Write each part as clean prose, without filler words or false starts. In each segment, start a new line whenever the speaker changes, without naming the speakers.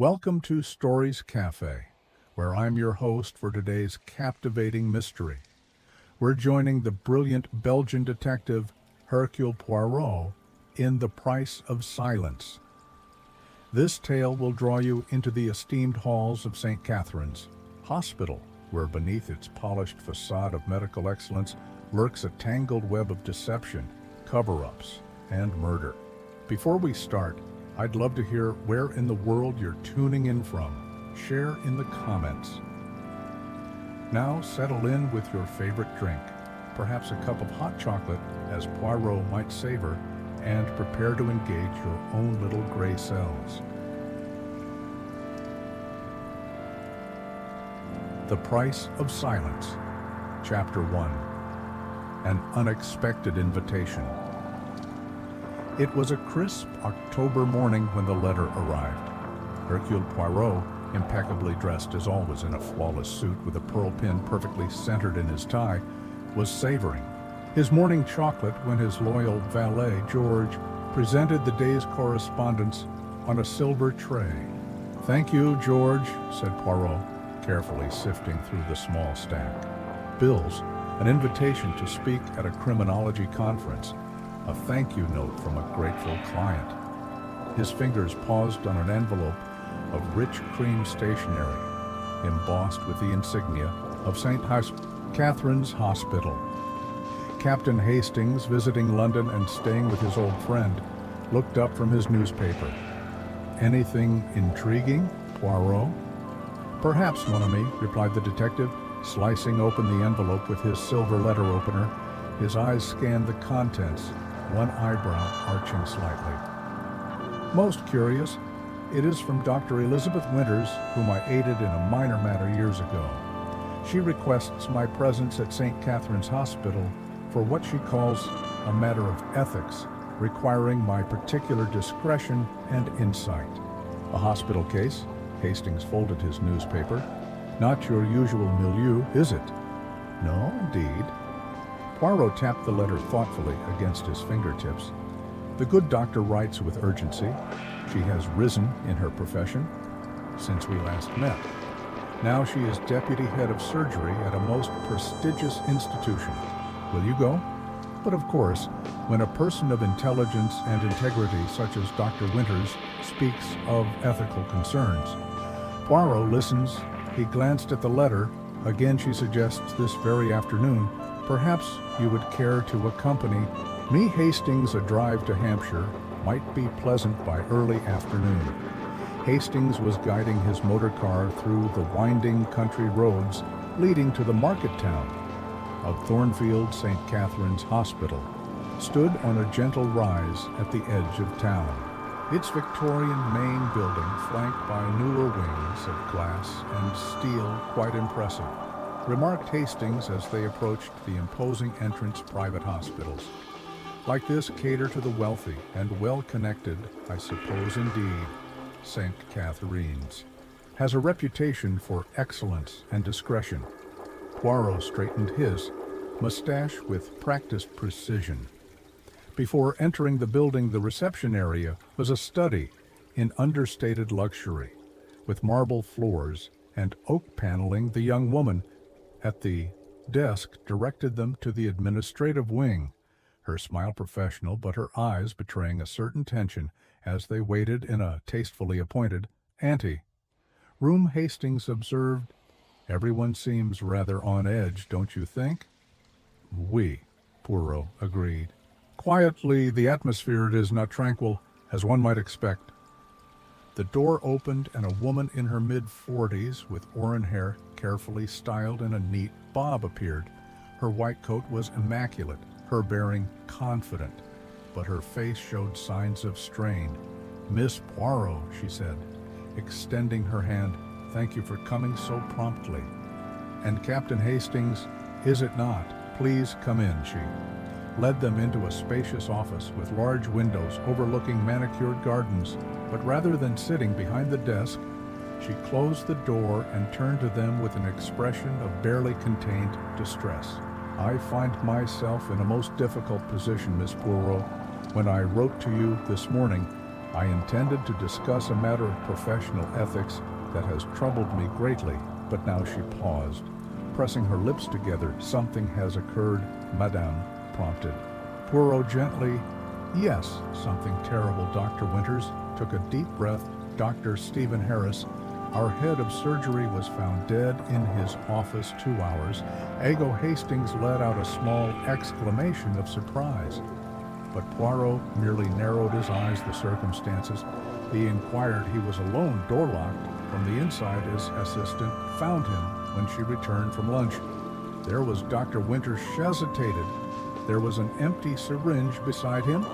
Welcome to Stories Cafe, where I'm your host for today's captivating mystery. We're joining the brilliant Belgian detective Hercule Poirot in The Price of Silence. This tale will draw you into the esteemed halls of St. Catherine's Hospital, where beneath its polished facade of medical excellence lurks a tangled web of deception, cover-ups, and murder. Before we start, I'd love to hear where in the world you're tuning in from. Share in the comments. Now settle in with your favorite drink, perhaps a cup of hot chocolate, as Poirot might savor, and prepare to engage your own little gray cells. The Price of Silence, Chapter 1. An Unexpected Invitation. It was a crisp October morning when the letter arrived. Hercule Poirot, impeccably dressed as always in a flawless suit with a pearl pin perfectly centered in his tie, was savoring his morning chocolate when his loyal valet, George, presented the day's correspondence on a silver tray. "Thank you, George," said Poirot, carefully sifting through the small stack. Bills, an invitation to speak at a criminology conference, a thank you note from a grateful client. His fingers paused on an envelope of rich cream stationery, embossed with the insignia of St. Catherine's Hospital. Captain Hastings, visiting London and staying with his old friend, looked up from his newspaper. "Anything intriguing, Poirot?" "Perhaps, mon ami," replied the detective, slicing open the envelope with his silver letter opener. His eyes scanned the contents, one eyebrow arching slightly. "Most curious. It is from Dr. Elizabeth Winters, whom I aided in a minor matter years ago. She requests my presence at St. Catherine's Hospital for what she calls a matter of ethics, requiring my particular discretion and insight." "A hospital case?" Hastings folded his newspaper. "Not your usual milieu, is it?" "No, indeed." Poirot tapped the letter thoughtfully against his fingertips. "The good doctor writes with urgency. She has risen in her profession since we last met. Now she is deputy head of surgery at a most prestigious institution. Will you go?" But of course, when a person of intelligence and integrity such as Dr. Winters speaks of ethical concerns, Poirot listens. He glanced at the letter. "Again she suggests this very afternoon. Perhaps you would care to accompany me." Hastings, a drive to Hampshire might be pleasant by early afternoon. Hastings was guiding his motor car through the winding country roads leading to the market town of Thornfield. St. Catherine's Hospital stood on a gentle rise at the edge of town, its Victorian main building flanked by newer wings of glass and steel quite impressive, remarked Hastings as they approached the imposing entrance. "Private hospitals like this cater to the wealthy and well-connected, I suppose indeed. St. Catherine's has a reputation for excellence and discretion." Poirot straightened his mustache with practiced precision. Before entering the building, the reception area was a study in understated luxury, with marble floors and oak paneling. The young woman at the desk directed them to the administrative wing, her smile professional but her eyes betraying a certain tension as they waited in a tastefully appointed ante room. Hastings observed, "Everyone seems rather on edge, don't you think?" "Oui," Poirot agreed. "Quietly, the atmosphere is not tranquil, as one might expect." The door opened and a woman in her mid-40s with auburn hair carefully styled in a neat bob appeared. Her white coat was immaculate, her bearing confident, but her face showed signs of strain. "Miss Poirot," she said, extending her hand, "thank you for coming so promptly." "And Captain Hastings, is it not? Please come in." She led them into a spacious office with large windows overlooking manicured gardens, but rather than sitting behind the desk, she closed the door and turned to them with an expression of barely contained distress. "I find myself in a most difficult position, Miss Poirot. When I wrote to you this morning, I intended to discuss a matter of professional ethics that has troubled me greatly, but now she paused, pressing her lips together. Something has occurred, Madame prompted. Poirot gently, yes, something terrible. Dr. Winters took a deep breath. Dr. Stephen Harris, our head of surgery, was found dead in his office 2 hours. Ago Hastings let out a small exclamation of surprise. But Poirot merely narrowed his eyes. The circumstances. He inquired. He was alone, door locked. From the inside, his assistant found him when she returned from lunch. There was Dr. Winters. Hesitated. There was an empty syringe beside him.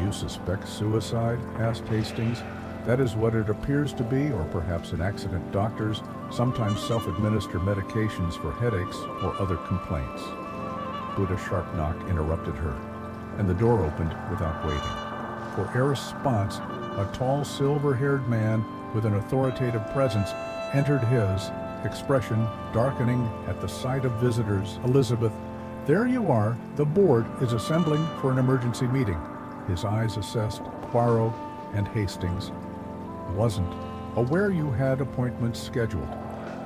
"You suspect suicide?" asked Hastings. "That is what it appears to be, or perhaps an accident. Doctors sometimes self-administer medications for headaches or other complaints." But a sharp knock interrupted her, and the door opened without waiting. For a response, a tall, silver-haired man with an authoritative presence entered, his expression darkening at the sight of visitors. "Elizabeth, there you are. The board is assembling for an emergency meeting." His eyes assessed Poirot and Hastings. "Wasn't aware you had appointments scheduled.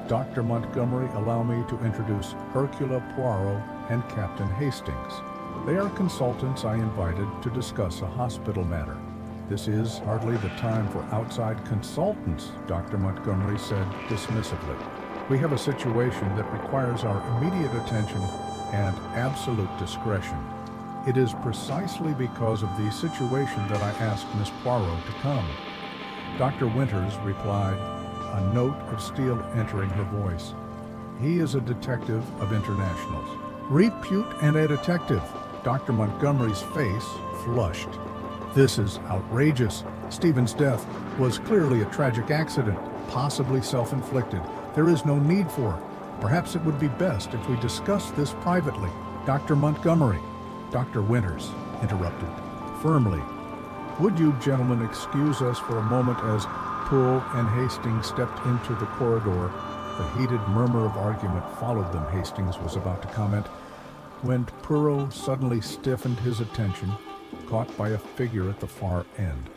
Dr. Montgomery, allow me to introduce Hercule Poirot and Captain Hastings. They are consultants I invited to discuss a hospital matter." "This is hardly the time for outside consultants," Dr. Montgomery said dismissively. "We have a situation that requires our immediate attention and absolute discretion. It is precisely because of the situation that I asked Miss Poirot to come." Dr. Winters replied, a note of steel entering her voice. "He is a detective of internationals." "Repute and a detective." Dr. Montgomery's face flushed. "This is outrageous. Stephen's death was clearly a tragic accident, possibly self-inflicted. There is no need for it. Perhaps it would be best if we discuss this privately." "Dr. Montgomery," Dr. Winters interrupted firmly, "would you gentlemen excuse us for a moment?" As Poole and Hastings stepped into the corridor, the heated murmur of argument followed them. Hastings was about to comment when Poirot suddenly stiffened, his attention caught by a figure at the far end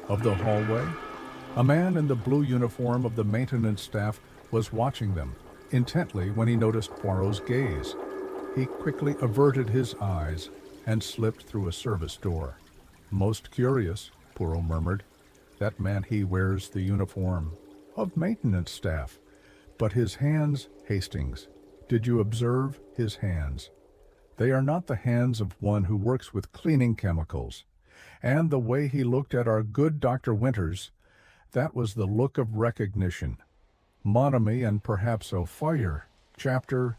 of the hallway. A man in the blue uniform of the maintenance staff was watching them intently. When he noticed Poirot's gaze, he quickly averted his eyes and slipped through a service door. "Most curious," Poirot murmured. "That man, he wears the uniform of maintenance staff. But his hands, Hastings, did you observe his hands? They are not the hands of one who works with cleaning chemicals. And the way he looked at our good Dr. Winters, that was the look of recognition. Monamy and perhaps a fire." Chapter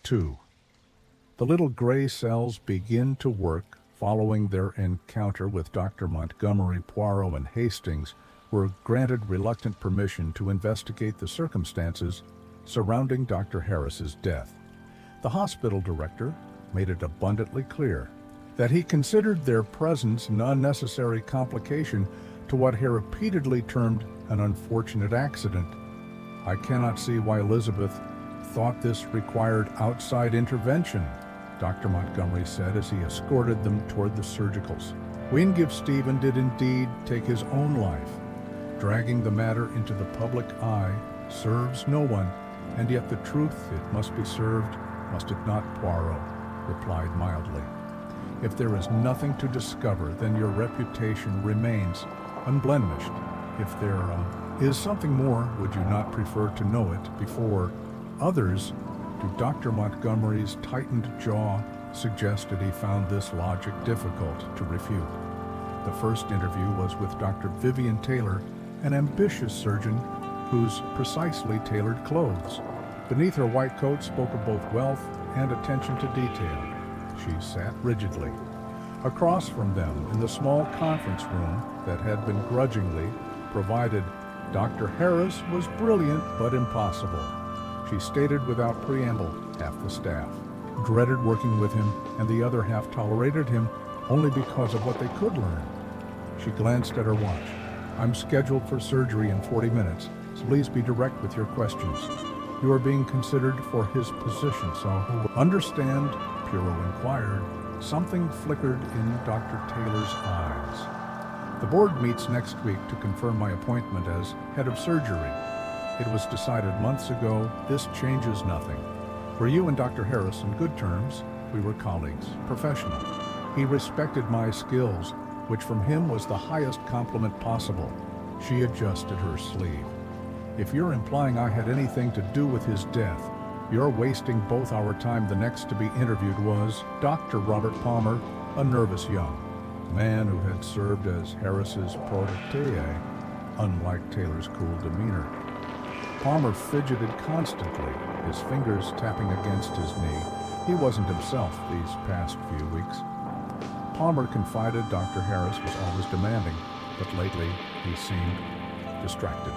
2. The little gray cells begin to work. Following their encounter with Dr. Montgomery, Poirot and Hastings were granted reluctant permission to investigate the circumstances surrounding Dr. Harris's death. The hospital director made it abundantly clear that he considered their presence an unnecessary complication to what he repeatedly termed an unfortunate accident. "I cannot see why Elizabeth thought this required outside intervention," Dr. Montgomery said as he escorted them toward the surgicals. "Wingate Stephen did indeed take his own life. Dragging the matter into the public eye serves no one, and yet the truth, it must be served, must it not?" Poirot replied mildly. "If there is nothing to discover, then your reputation remains unblemished. If there is something more, would you not prefer to know it before others?" To Dr. Montgomery's tightened jaw suggested he found this logic difficult to refute. The first interview was with Dr. Vivian Taylor, an ambitious surgeon whose precisely tailored clothes beneath her white coat spoke of both wealth and attention to detail. She sat rigidly. Across from them, in the small conference room that had been grudgingly provided, Dr. Harris was brilliant but impossible. She stated without preamble. Half the staff dreaded working with him, and the other half tolerated him only because of what they could learn. She glanced at her watch. "I'm scheduled for surgery in 40 minutes, so please be direct with your questions. You are being considered for his position, so understand?" Poirot inquired. Something flickered in Dr. Taylor's eyes. The board meets next week to confirm my appointment as head of surgery. It was decided months ago. This changes nothing. Were you and Dr. Harris on good terms? We were colleagues, professional. He respected my skills, which from him was the highest compliment possible. She adjusted her sleeve. If you're implying I had anything to do with his death, you're wasting both our time. The next to be interviewed was Dr. Robert Palmer, a nervous young man who had served as Harris's protégé, unlike Taylor's cool demeanor. Palmer fidgeted constantly, his fingers tapping against his knee. He wasn't himself these past few weeks. Palmer confided Dr. Harris was always demanding, but lately he seemed distracted.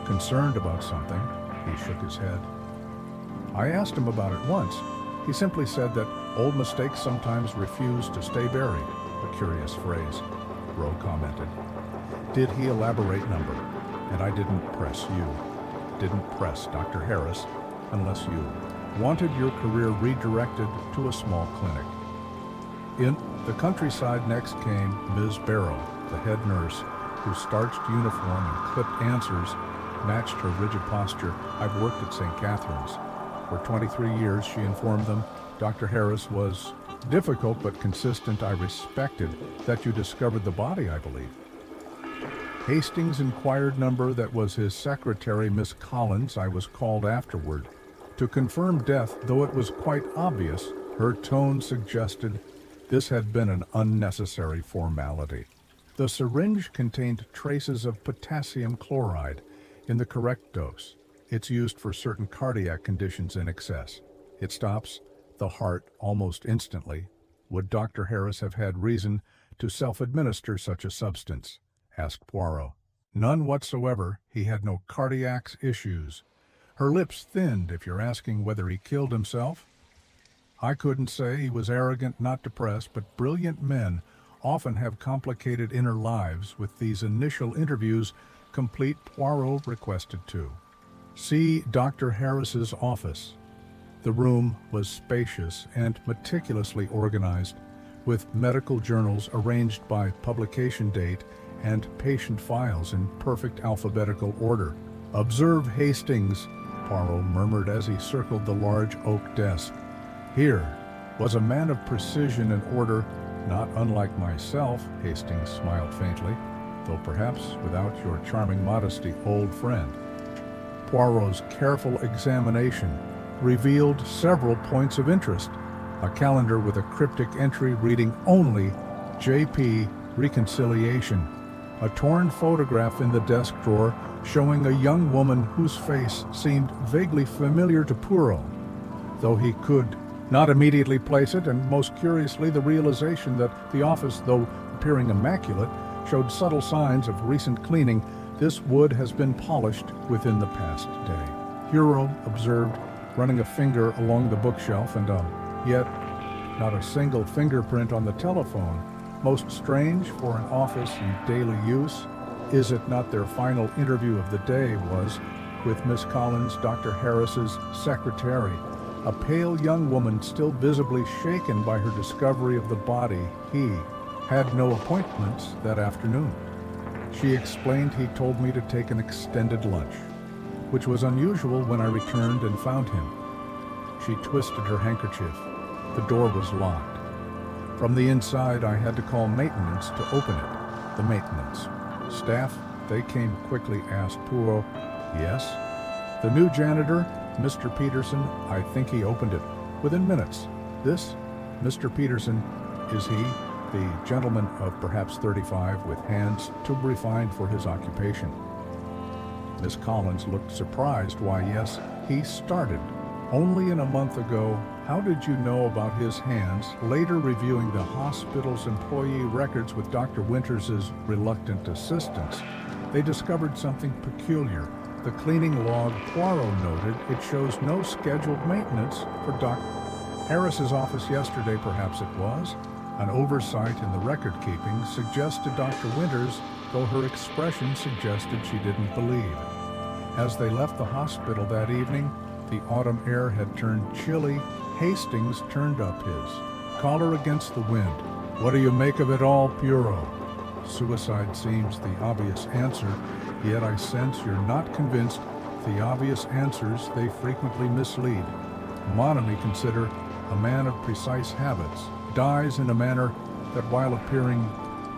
Concerned about something, he shook his head. I asked him about it once. He simply said that old mistakes sometimes refuse to stay buried. A curious phrase, Rowe commented. Did he elaborate? Number? And I didn't press you. Didn't press Dr. Harris unless you wanted your career redirected to a small clinic. In the countryside next came Ms. Barrow, the head nurse, whose starched uniform and clipped answers matched her rigid posture. I've worked at St. Catherine's. For 23 years, she informed them. Dr. Harris was difficult but consistent. I respected that you discovered the body, I believe. Hastings inquired. Number? That was his secretary, Miss Collins. I was called afterward to confirm death, though it was quite obvious. Her tone suggested this had been an unnecessary formality. The syringe contained traces of potassium chloride in the correct dose. It's used for certain cardiac conditions in excess. It stops the heart almost instantly. Would Dr. Harris have had reason to self-administer such a substance? Asked Poirot. None whatsoever. He had no cardiac issues. Her lips thinned. If you're asking whether he killed himself, I couldn't say. He was arrogant, not depressed, but brilliant men often have complicated inner lives. With these initial interviews complete, Poirot requested to see Dr. Harris's office. The room was spacious and meticulously organized, with medical journals arranged by publication date and patient files in perfect alphabetical order. Observe Hastings, Poirot murmured as he circled the large oak desk. Here was a man of precision and order, not unlike myself. Hastings smiled faintly, though perhaps without your charming modesty, old friend. Poirot's careful examination revealed several points of interest. A calendar with a cryptic entry reading only J.P. Reconciliation. A torn photograph in the desk drawer showing a young woman whose face seemed vaguely familiar to Poirot, though he could not immediately place it, and most curiously the realization that the office, though appearing immaculate, showed subtle signs of recent cleaning. This wood has been polished within the past day, Poirot observed, running a finger along the bookshelf, and yet not a single fingerprint on the telephone. Most strange for an office in daily use. Is it not their final interview of the day was with Miss Collins, Dr. Harris's secretary, a pale young woman still visibly shaken by her discovery of the body. He had no appointments that afternoon. She explained he told me to take an extended lunch, which was unusual when I returned and found him. She twisted her handkerchief. The door was locked. From the inside, I had to call maintenance to open it. The maintenance staff, they came quickly, asked Poirot. Yes. The new janitor, Mr. Peterson, I think he opened it within minutes. This, Mr. Peterson, is he? The gentleman of perhaps 35, with hands too refined for his occupation. Miss Collins looked surprised. Why, yes, he started only in a month ago. How did you know about his hands? Later, reviewing the hospital's employee records with Dr. Winters's reluctant assistance, they discovered something peculiar. The cleaning log, Poirot noted, it shows no scheduled maintenance for Dr. Harris's office yesterday. Perhaps it was an oversight in the record-keeping, suggested Dr. Winters, though her expression suggested she didn't believe. As they left the hospital that evening, the autumn air had turned chilly. Hastings turned up his collar against the wind. What do you make of it all, Poirot? Suicide seems the obvious answer, yet I sense you're not convinced the obvious answers they frequently mislead. Monami, consider, a man of precise habits, dies in a manner that, while appearing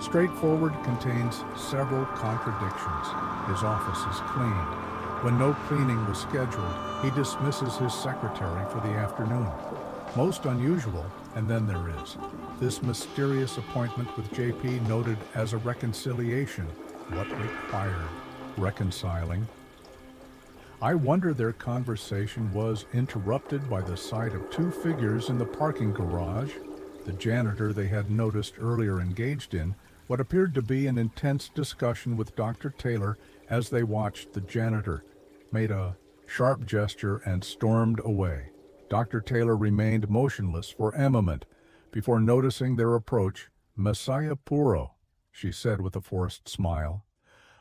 straightforward, contains several contradictions. His office is cleaned. When no cleaning was scheduled, he dismisses his secretary for the afternoon. Most unusual, and then there is this mysterious appointment with JP noted as a reconciliation. What required reconciling? I wonder their conversation was interrupted by the sight of two figures in the parking garage. The janitor they had noticed earlier engaged in what appeared to be an intense discussion with Dr. Taylor. As they watched, the janitor made a sharp gesture and stormed away. Dr. Taylor remained motionless for a moment before noticing their approach. "Messiah Poirot," she said with a forced smile,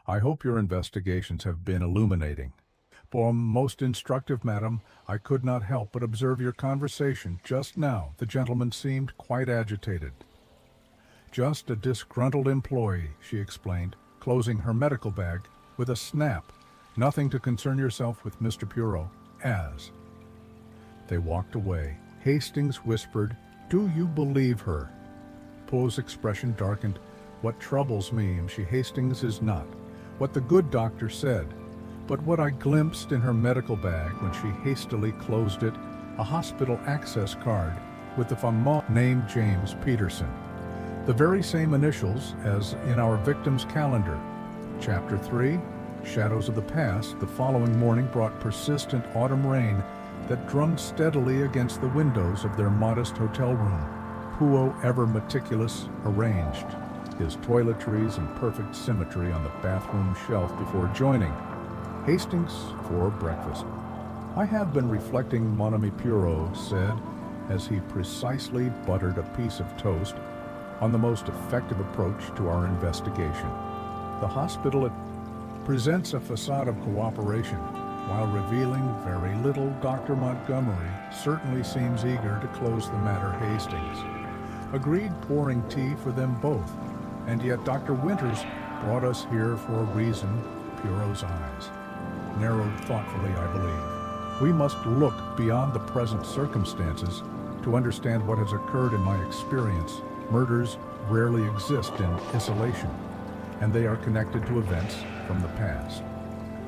"I hope your investigations have been illuminating." "Most instructive, madam. I could not help but observe your conversation just now." The gentleman seemed quite agitated. "Just a disgruntled employee," she explained, closing her medical bag with a snap. "Nothing to concern yourself with, Mr. Poirot." As they walked away, Hastings whispered, "Do you believe her?" Poe's expression darkened. "What troubles me, Hastings, is not what the good doctor said, but what I glimpsed in her medical bag when she hastily closed it, a hospital access card with the fameux name James Peterson, the very same initials as in our victim's calendar." Chapter 3, Shadows of the Past. The following morning brought persistent autumn rain that drummed steadily against the windows of their modest hotel room. Poirot, ever meticulous, arranged his toiletries in perfect symmetry on the bathroom shelf before joining Hastings for breakfast. "I have been reflecting," mon ami Poirot said, as he precisely buttered a piece of toast, "on the most effective approach to our investigation. The hospital presents a facade of cooperation, while revealing very little. Dr. Montgomery certainly seems eager to close the matter. Hastings agreed, pouring tea for them both. And yet Dr. Winters brought us here for a reason." Poirot's eyes narrowed thoughtfully. "I believe we must look beyond the present circumstances to understand what has occurred. In my experience, murders rarely exist in isolation, and they are connected to events from the past.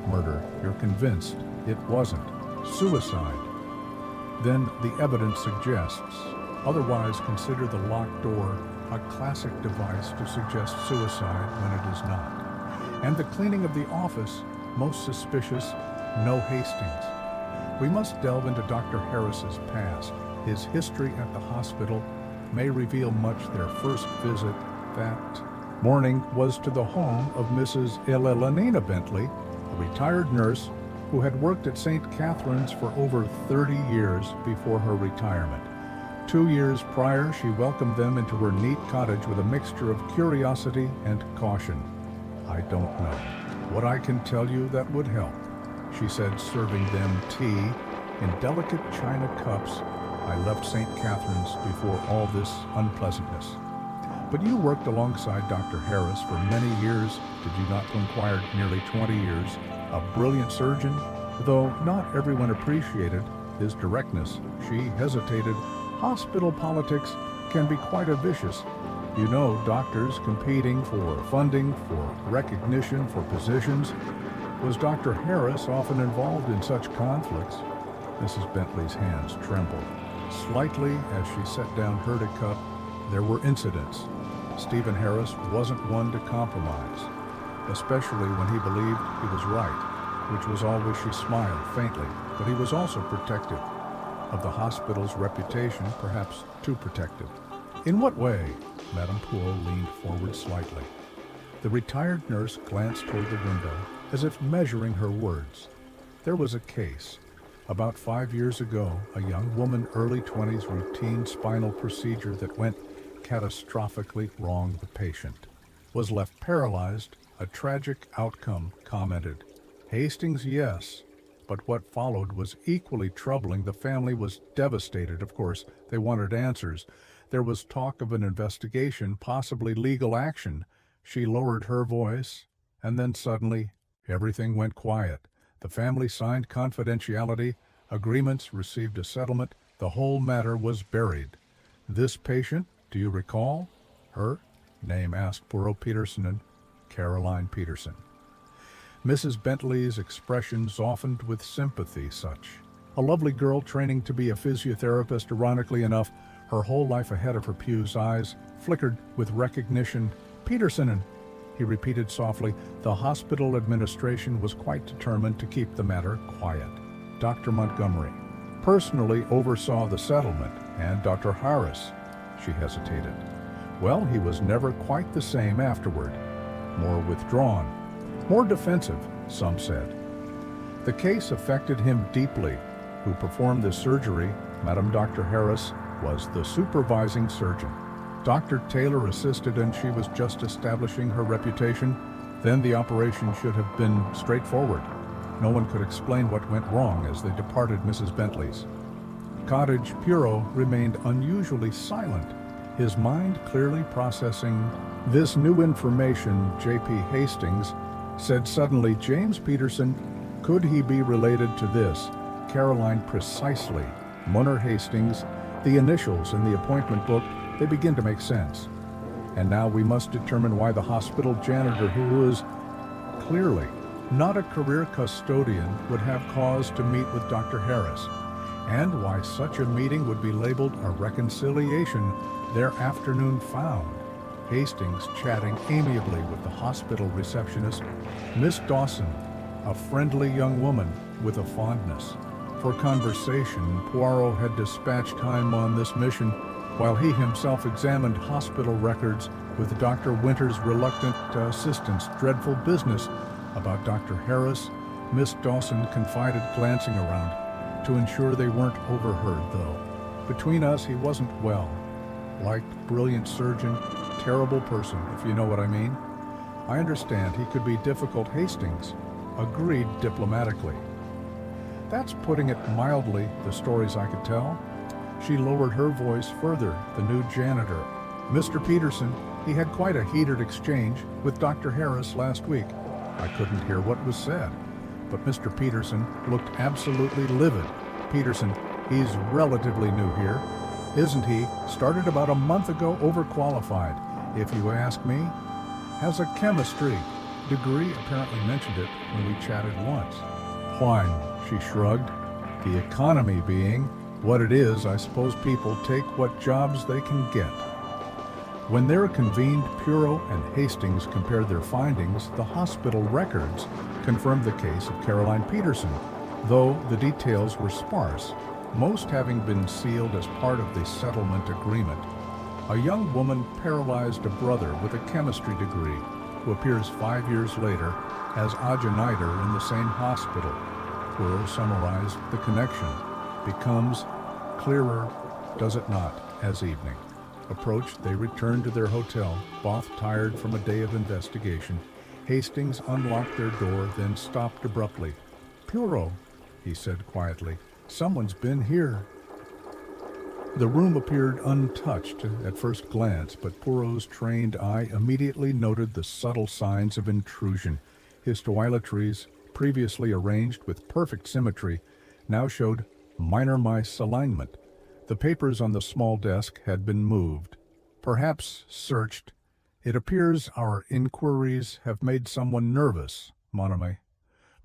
Murder, you're convinced it wasn't. Suicide, then the evidence suggests. Otherwise, consider the locked door a classic device to suggest suicide when it is not. And the cleaning of the office, most suspicious. No Hastings. We must delve into Dr. Harris's past. His history at the hospital may reveal much. Their first visit that morning was to the home of Mrs. Elenina Bentley, a retired nurse who had worked at St. Catherine's for over 30 years before her retirement. 2 years prior, she welcomed them into her neat cottage with a mixture of curiosity and caution. "I don't know what I can tell you that would help," she said, serving them tea in delicate china cups. "I left St. Catherine's before all this unpleasantness." "But you worked alongside Dr. Harris for many years, did you not?" inquired. "Nearly 20 years. A brilliant surgeon, though not everyone appreciated his directness." She hesitated. "Hospital politics can be quite vicious. You know, doctors competing for funding, for recognition, for positions. Was Dr. Harris often involved in such conflicts?" Mrs. Bentley's hands trembled slightly as she set down her cup. "There were incidents. Stephen Harris wasn't one to compromise, especially when he believed he was right, which was always." She smiled faintly. "But he was also protective of the hospital's reputation, perhaps too protective." "In what way?" Madame Poirot leaned forward slightly. The retired nurse glanced toward the window, as if measuring her words. "There was a case. About 5 years ago, a young woman, early 20s, routine spinal procedure that went catastrophically wrong. The patient was left paralyzed. A tragic outcome," commented Hastings. "Yes, but what followed was equally troubling. The family was devastated. Of course, they wanted answers. There was talk of an investigation, possibly legal action." She lowered her voice, and then suddenly everything went quiet. The family signed confidentiality agreements, received a settlement. The whole matter was buried. This patient, do you recall? Her name, asked Poirot. Peterson, Caroline Peterson. Mrs. Bentley's expression softened with sympathy. Such a lovely girl training to be a physiotherapist. Ironically enough, her whole life ahead of her. Pugh's eyes flickered with recognition. Peterson, he repeated softly. The hospital administration was quite determined to keep the matter quiet. Dr. Montgomery personally oversaw the settlement, and Dr. Harris, she hesitated. Well, he was never quite the same afterward. More withdrawn, more defensive, some said. The case affected him deeply. Who performed the surgery, Madam Dr. Harris, was the supervising surgeon. Dr. Taylor assisted, and she was just establishing her reputation. Then the operation should have been straightforward. No one could explain what went wrong as they departed Mrs. Bentley's cottage. Poirot remained unusually silent, his mind clearly processing this new information. J.P. Hastings said suddenly, James Peterson, could he be related to this? Caroline, precisely. Munner Hastings, the initials in the appointment book, they begin to make sense. And now we must determine why the hospital janitor, who was clearly not a career custodian, would have cause to meet with Dr. Harris, and why such a meeting would be labeled a reconciliation their afternoon found. Hastings chatting amiably with the hospital receptionist, Miss Dawson, a friendly young woman with a fondness for conversation. Poirot had dispatched time on this mission while he himself examined hospital records with Dr. Winter's reluctant assistance. Dreadful business about Dr. Harris, Miss Dawson confided, glancing around to ensure they weren't overheard, though. Between us, he wasn't well. Liked, brilliant surgeon, terrible person, if you know what I mean. I understand he could be difficult. Hastings agreed diplomatically. That's putting it mildly, the stories I could tell. She lowered her voice further. The new janitor, Mr. Peterson, he had quite a heated exchange with Dr. Harris last week. I couldn't hear what was said, but Mr. Peterson looked absolutely livid. Peterson, he's relatively new here, isn't he? Started about a month ago, overqualified, if you ask me. Has a chemistry degree, apparently mentioned it when we chatted once. Why, she shrugged. The economy being what it is, I suppose people take what jobs they can get. When they're convened, Poirot and Hastings compared their findings. The hospital records confirmed the case of Caroline Peterson, though the details were sparse, most having been sealed as part of the settlement agreement. A young woman paralyzed a brother with a chemistry degree, who appears 5 years later as Ajanider in the same hospital. Poirot summarized the connection. Becomes clearer, does it not, as evening approached? They returned to their hotel, both tired from a day of investigation. Hastings unlocked their door, then stopped abruptly. Poirot, he said quietly, someone's been here. The room appeared untouched at first glance, but Poirot's trained eye immediately noted the subtle signs of intrusion. His toiletries, previously arranged with perfect symmetry, now showed minor misalignment. The papers on the small desk had been moved, perhaps searched. It appears our inquiries have made someone nervous, mon ami,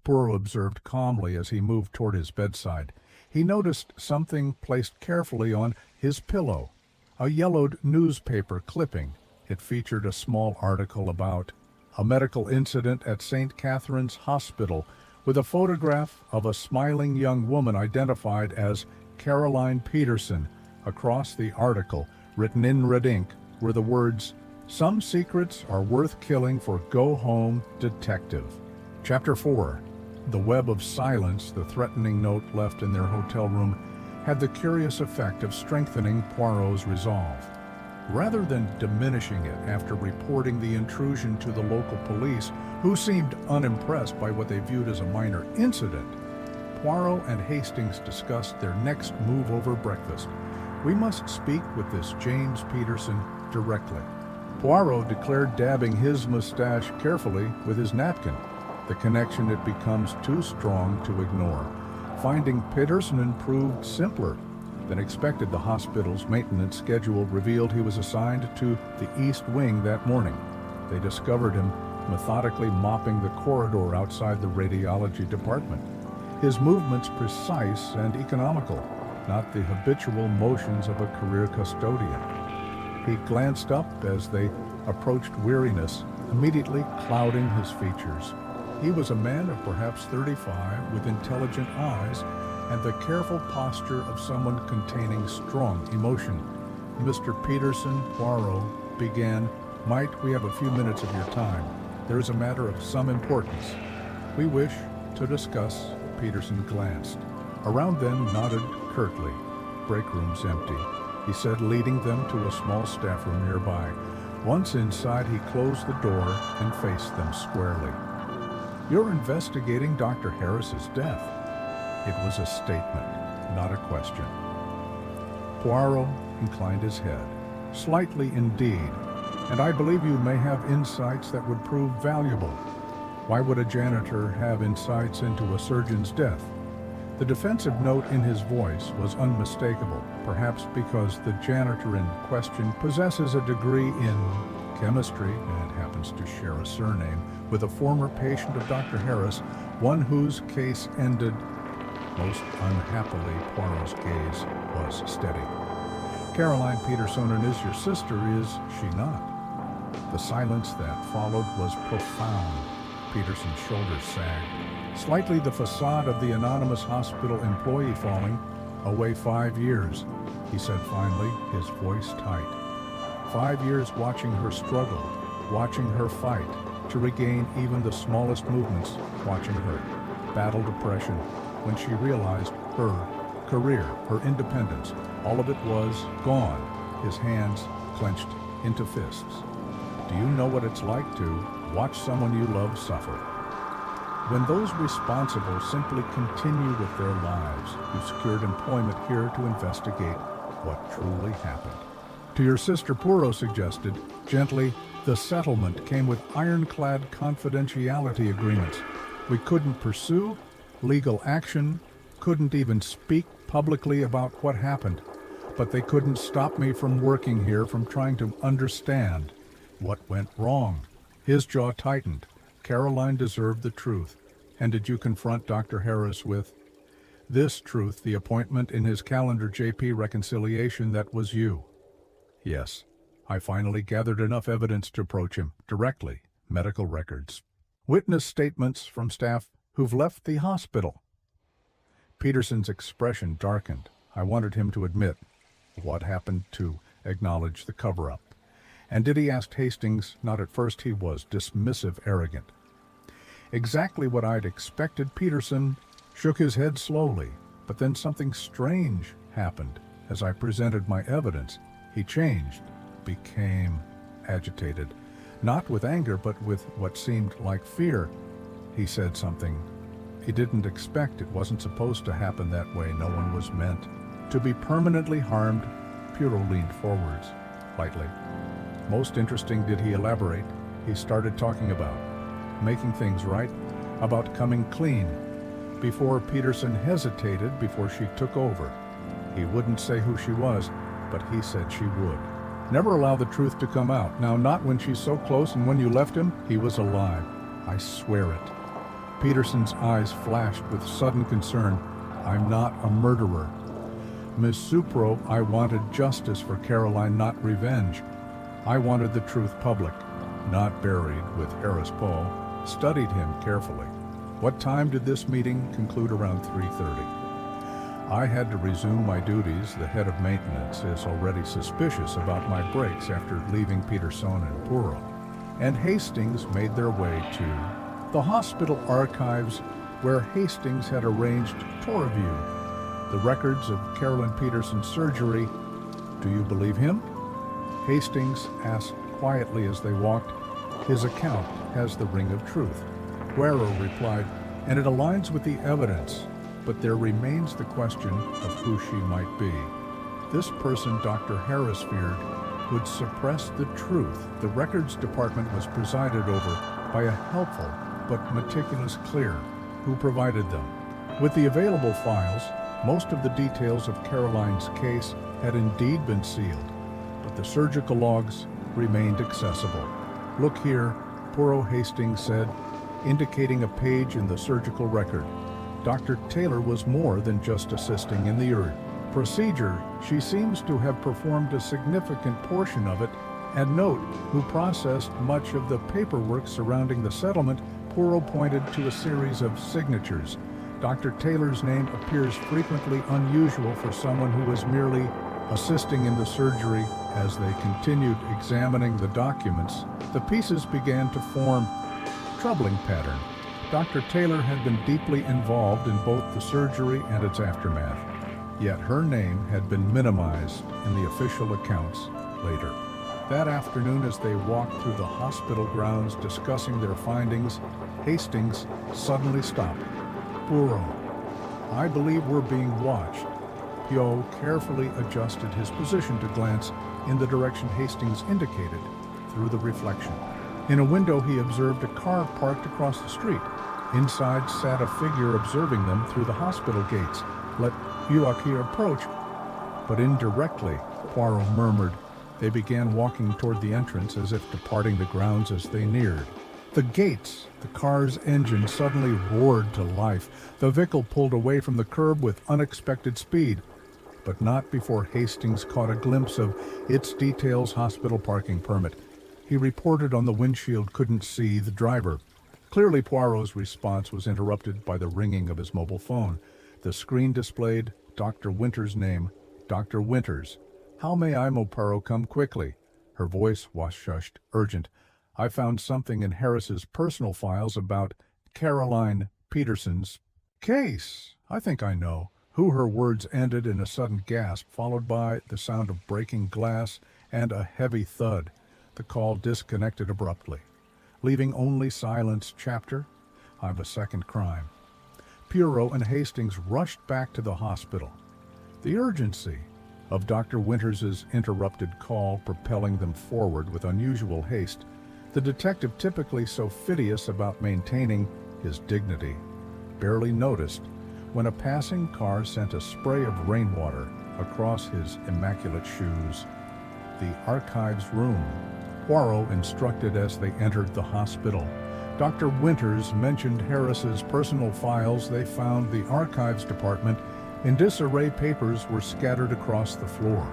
Poirot observed calmly as he moved toward his bedside. He noticed something placed carefully on his pillow, a yellowed newspaper clipping. It featured a small article about a medical incident at St. Catherine's Hospital, with a photograph of a smiling young woman identified as Caroline Peterson. Across the article, written in red ink, were the words, "Some secrets are worth killing for Go Home Detective." Chapter 4. The web of silence the threatening note left in their hotel room had the curious effect of strengthening Poirot's resolve. Rather than diminishing it after reporting the intrusion to the local police, who seemed unimpressed by what they viewed as a minor incident, Poirot and Hastings discussed their next move over breakfast. "We must speak with this James Peterson directly. Poirot declared, dabbing his mustache carefully with his napkin. The connection it becomes too strong to ignore. Finding Peterson proved simpler than expected. The hospital's maintenance schedule revealed he was assigned to the East Wing that morning. They discovered him methodically mopping the corridor outside the radiology department. His movements precise and economical, not the habitual motions of a career custodian. He glanced up as they approached, weariness immediately clouding his features. He was a man of perhaps 35 with intelligent eyes and the careful posture of someone containing strong emotion. "Mr. Peterson," Poirot began, "might we have a few minutes of your time? There is a matter of some importance we wish to discuss." Peterson glanced. Around them nodded curtly. "Break room's empty," he said, leading them to a small staff room nearby. Once inside, he closed the door and faced them squarely. "You're investigating Dr. Harris's death." It was a statement, not a question. Poirot inclined his head. "Slightly indeed, and I believe you may have insights that would prove valuable." Why would a janitor have insights into a surgeon's death? The defensive note in his voice was unmistakable, perhaps because the janitor in question possesses a degree in chemistry and happens to share a surname with a former patient of Dr. Harris, one whose case ended. Most unhappily, Poirot's gaze was steady. "Caroline Peterson is your sister, is she not?" The silence that followed was profound. Peterson's shoulders sagged. Slightly, the facade of the anonymous hospital employee falling. "Away 5 years," he said finally, his voice tight. 5 years watching her struggle, watching her fight to regain even the smallest movements, watching her battle depression. When she realized her career, her independence, all of it was gone. His hands clenched into fists. "Do you know what it's like to watch someone you love suffer? When those responsible simply continue with their lives, you secured employment here to investigate what truly happened." "To your sister," Poirot suggested, gently. "The settlement came with ironclad confidentiality agreements. We couldn't pursue legal action, couldn't even speak publicly about what happened, but they couldn't stop me from working here, from trying to understand what went wrong." His jaw tightened. "Caroline deserved the truth. And did you confront Dr. Harris with this truth, the appointment in his calendar, JP reconciliation, that was you?" "Yes. I finally gathered enough evidence to approach him directly. Medical records. Witness statements from staff who've left the hospital." Peterson's expression darkened. "I wanted him to admit what happened, to acknowledge the cover-up. And did he?" asked Hastings. "Not at first. He was dismissive, arrogant." "Exactly what I'd expected." Peterson shook his head slowly. "But then something strange happened. As I presented my evidence, he changed, became agitated. Not with anger, but with what seemed like fear. He said something he didn't expect. It wasn't supposed to happen that way. No one was meant to be permanently harmed." Poirot leaned forwards, lightly. "Most interesting." Did he elaborate? He started talking about making things right, about coming clean. Before Peterson hesitated, before she took over. He wouldn't say who she was, but he said she would. Never allow the truth to come out. Now, not when she's so close, and when you left him, he was alive. I swear it. Peterson's eyes flashed with sudden concern. "I'm not a murderer. Miss Supro, I wanted justice for Caroline, not revenge. I wanted the truth public, not buried." With Harris, Paul studied him carefully. "What time did this meeting conclude?" "Around 3:30. I had to resume my duties. The head of maintenance is already suspicious about my breaks after leaving Peterson and Poirot." And Hastings made their way to the hospital archives, where Hastings had arranged tour view. The records of Caroline Peterson's surgery. "Do you believe him?" Hastings asked quietly as they walked. "His account has the ring of truth." Poirot replied, "And it aligns with the evidence, but there remains the question of who she might be. This person Dr. Harris feared, would suppress the truth. The records department was presided over by a helpful but meticulous clerk who provided them. With the available files, most of the details of Caroline's case had indeed been sealed, but the surgical logs remained accessible. "Look here," Poirot Hastings said, indicating a page in the surgical record. Dr. Taylor was more than just assisting in the procedure. She seems to have performed a significant portion of it, and note, who processed much of the paperwork surrounding the settlement. Poirot pointed to a series of signatures. Dr. Taylor's name appears frequently, unusual for someone who was merely assisting in the surgery. As they continued examining the documents, the pieces began to form a troubling pattern. Dr. Taylor had been deeply involved in both the surgery and its aftermath, yet her name had been minimized in the official accounts later. That afternoon, as they walked through the hospital grounds discussing their findings, Hastings suddenly stopped. "Poirot, I believe we're being watched." Poirot carefully adjusted his position to glance in the direction Hastings indicated through the reflection. In a window, he observed a car parked across the street. Inside sat a figure observing them through the hospital gates. "Let Hercule approach." But indirectly, Poirot murmured. They began walking toward the entrance as if departing the grounds. As they neared the gates, the car's engine suddenly roared to life. The vehicle pulled away from the curb with unexpected speed, but not before Hastings caught a glimpse of its details. "Hospital parking permit," he reported on the windshield. Couldn't see the driver. Clearly, Poirot's response was interrupted by the ringing of his mobile phone. The screen displayed Dr. Winters' name. "Dr. Winters. How may I, Poirot? Come quickly." Her voice was shushed, urgent. "I found something in Harris's personal files about Caroline Peterson's case. I think I know who." Her words ended in a sudden gasp, followed by the sound of breaking glass and a heavy thud. The call disconnected abruptly, leaving only silence. Chapter: "I've a second crime." Poirot and Hastings rushed back to the hospital, the urgency of Dr. Winters' interrupted call propelling them forward with unusual haste. The detective, typically so fastidious about maintaining his dignity, barely noticed when a passing car sent a spray of rainwater across his immaculate shoes. "The archives room," Poirot instructed as they entered the hospital. Dr. Winters mentioned Harris's personal files. They found the archives department in disarray. Papers were scattered across the floor.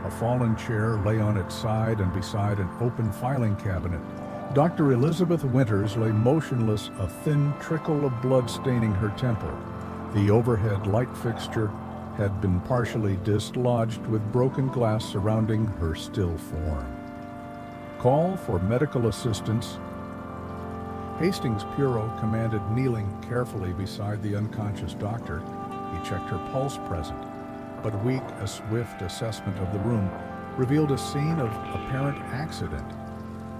A fallen chair lay on its side, and beside an open filing cabinet, Dr. Elizabeth Winters lay motionless, a thin trickle of blood staining her temple. The overhead light fixture had been partially dislodged, with broken glass surrounding her still form. "Call for medical assistance." Hastings. Poirot commanded, kneeling carefully beside the unconscious doctor. He checked her pulse, present but weak. A swift assessment of the room revealed a scene of apparent accident,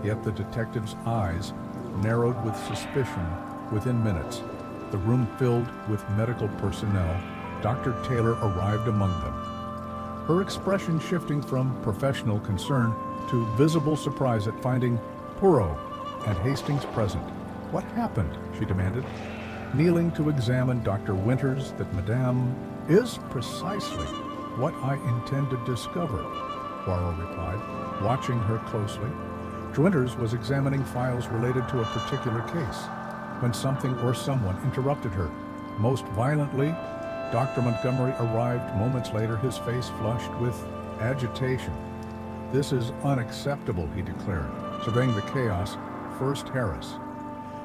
yet the detective's eyes narrowed with suspicion. Within minutes, the room filled with medical personnel. Dr. Taylor arrived among them, her expression shifting from professional concern to visible surprise at finding Poirot and Hastings present. "What happened?" she demanded, kneeling to examine Dr. Winters. "That, Madame, is precisely what I intend to discover," Poirot replied, watching her closely. Winters was examining files related to a particular case when something or someone interrupted her. Most violently, Dr. Montgomery arrived moments later, his face flushed with agitation. "This is unacceptable," he declared, surveying the chaos. "First Harris."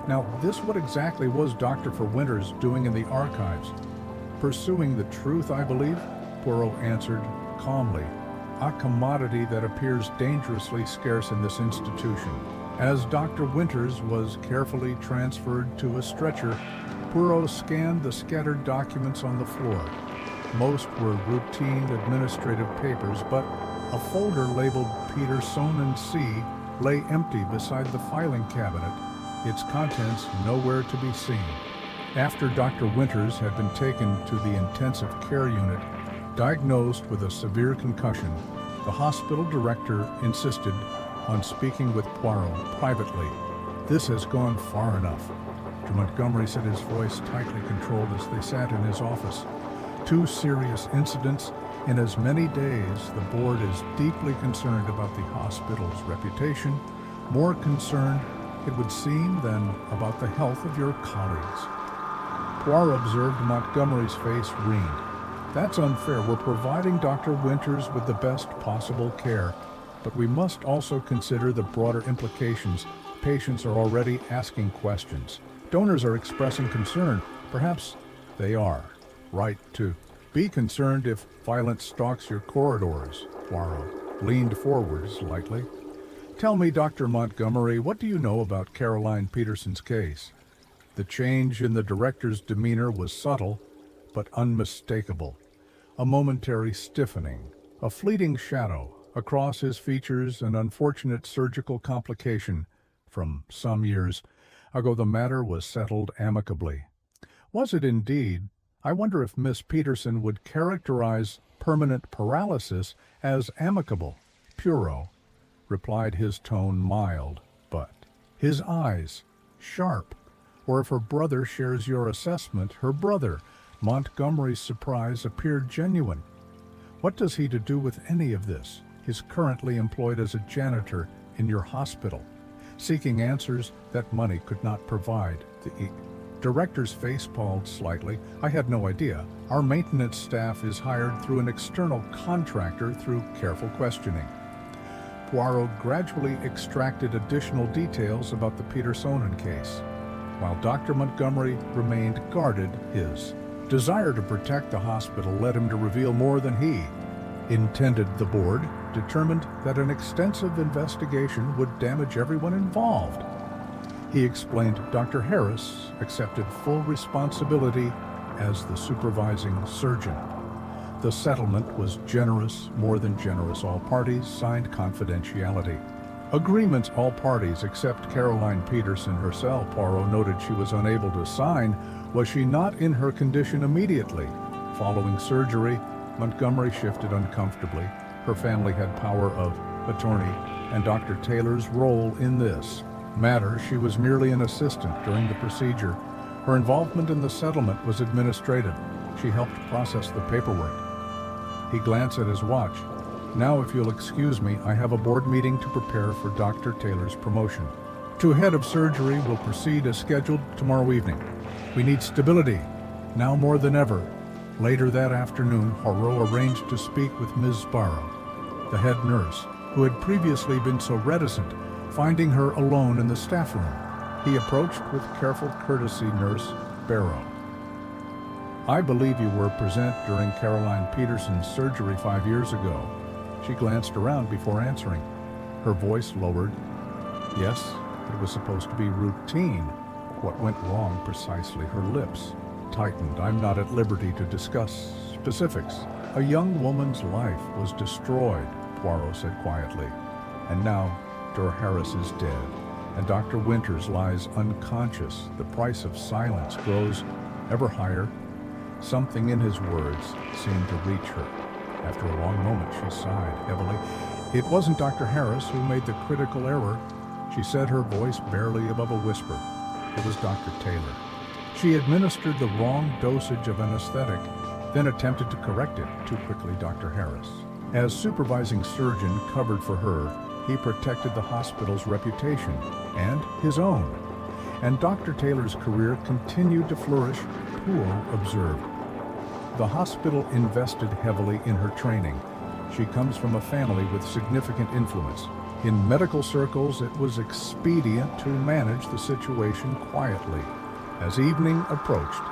Now, what exactly was Dr. Winters doing in the archives? "Pursuing the truth, I believe," Poirot answered calmly. "A commodity that appears dangerously scarce in this institution." As Dr. Winters was carefully transferred to a stretcher, Poirot scanned the scattered documents on the floor. Most were routine administrative papers, but a folder labeled Peterson & C lay empty beside the filing cabinet, its contents nowhere to be seen. After Dr. Winters had been taken to the intensive care unit, diagnosed with a severe concussion, The hospital director insisted on speaking with Poirot privately. "This has gone far enough." Dr. Montgomery said, his voice tightly controlled as they sat in his office. "Two serious incidents in as many days. The board is deeply concerned about the hospital's reputation, more concerned, it would seem, than about the health of your colleagues." Poirot observed Montgomery's face wrinkled. "That's unfair. We're providing Dr. Winters with the best possible care, but we must also consider the broader implications. Patients are already asking questions. Donors are expressing concern. Perhaps they are right to be concerned if violence stalks your corridors." Poirot leaned forward slightly. "Tell me, Dr. Montgomery, what do you know about Caroline Peterson's case?" The change in the director's demeanor was subtle, but unmistakable. A momentary stiffening, a fleeting shadow across his features, an unfortunate surgical complication. From some years ago the matter was settled amicably. Was it indeed? I wonder if Miss Peterson would characterize permanent paralysis as amicable. Poirot replied, his tone mild, but his eyes sharp. Or if her brother shares your assessment, her brother. Montgomery's surprise appeared genuine. What does he to do with any of this? He's currently employed as a janitor in your hospital, seeking answers that money could not provide. The director's face palled slightly. "I had no idea. Our maintenance staff is hired through an external contractor through careful questioning." Poirot gradually extracted additional details about the Petersonen case, while Dr. Montgomery remained guarded. His desire to protect the hospital led him to reveal more than he intended. The board determined that an extensive investigation would damage everyone involved. He explained Dr. Harris accepted full responsibility as the supervising surgeon. The settlement was generous, more than generous. All parties signed confidentiality agreements. All parties except Caroline Peterson herself. Poirot noted she was unable to sign. Was she not in her condition immediately? Following surgery, Montgomery shifted uncomfortably. Her family had power of attorney, and Dr. Taylor's role in this matter, she was merely an assistant during the procedure. Her involvement in the settlement was administrative. She helped process the paperwork. He glanced at his watch. "Now, if you'll excuse me, I have a board meeting to prepare for Dr. Taylor's promotion to head of surgery. Will proceed as scheduled tomorrow evening. We need stability, now more than ever." Later that afternoon, Poirot arranged to speak with Ms. Barrow, the head nurse, who had previously been so reticent, finding her alone in the staff room. He approached with careful courtesy. "Nurse Barrow, I believe you were present during Caroline Peterson's surgery 5 years ago." She glanced around before answering, her voice lowered. "Yes, it was supposed to be routine." What went wrong precisely? Her lips tightened. "I'm not at liberty to discuss specifics." "A young woman's life was destroyed," Poirot said quietly. "And now Dr. Harris is dead, and Dr. Winters lies unconscious. The price of silence grows ever higher." Something in his words seemed to reach her. After a long moment, she sighed heavily. "It wasn't Dr. Harris who made the critical error," she said, her voice barely above a whisper. "It was Dr. Taylor. She administered the wrong dosage of anesthetic, then attempted to correct it too quickly." Dr. Harris, as supervising surgeon, covered for her. He protected the hospital's reputation and his own, and Dr. Taylor's career continued to flourish. Poirot observed. The hospital invested heavily in her training. She comes from a family with significant influence. In medical circles, it was expedient to manage the situation quietly. As evening approached,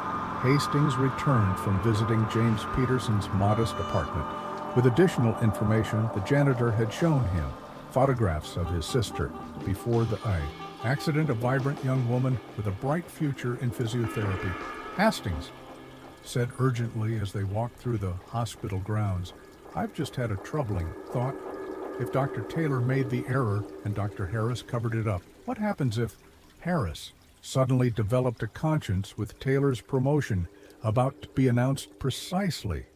Hastings returned from visiting James Peterson's modest apartment. With additional information, the janitor had shown him photographs of his sister before the accident, a vibrant young woman with a bright future in physiotherapy. "Hastings said urgently as they walked through the hospital grounds, "I've just had a troubling thought. If Dr. Taylor made the error and Dr. Harris covered it up, what happens if Harris suddenly developed a conscience with Taylor's promotion about to be announced precisely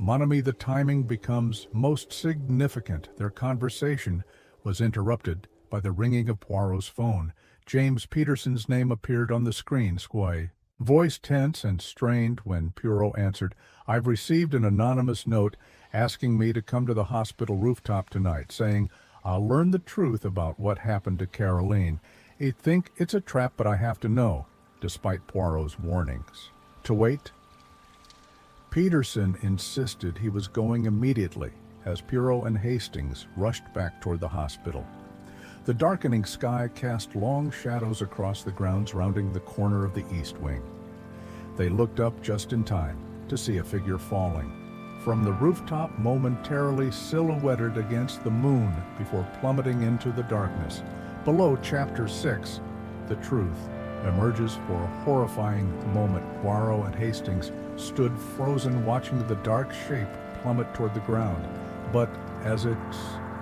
Mon ami, the timing becomes most significant. Their conversation was interrupted by the ringing of Poirot's phone. James Peterson's name appeared on the screen. Squay, voice tense and strained when Poirot answered. "I've received an anonymous note asking me to come to the hospital rooftop tonight, saying I'll learn the truth about what happened to Caroline. I think it's a trap, but I have to know," despite Poirot's warnings. To wait? Peterson insisted he was going immediately as Poirot and Hastings rushed back toward the hospital. The darkening sky cast long shadows across the ground surrounding the corner of the east wing. They looked up just in time to see a figure falling from the rooftop, momentarily silhouetted against the moon before plummeting into the darkness. Below, Chapter 6, The Truth, emerges for a horrifying moment. Poirot and Hastings stood frozen, watching the dark shape plummet toward the ground. But as it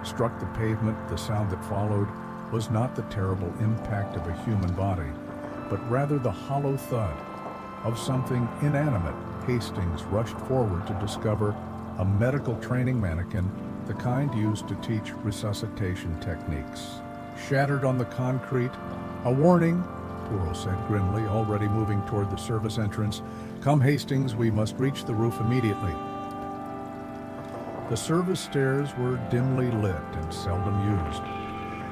struck the pavement, the sound that followed was not the terrible impact of a human body, but rather the hollow thud of something inanimate. Hastings rushed forward to discover a medical training mannequin, the kind used to teach resuscitation techniques. Shattered on the concrete, "A warning," Poirot said grimly, already moving toward the service entrance. "Come, Hastings, we must reach the roof immediately." The service stairs were dimly lit and seldom used.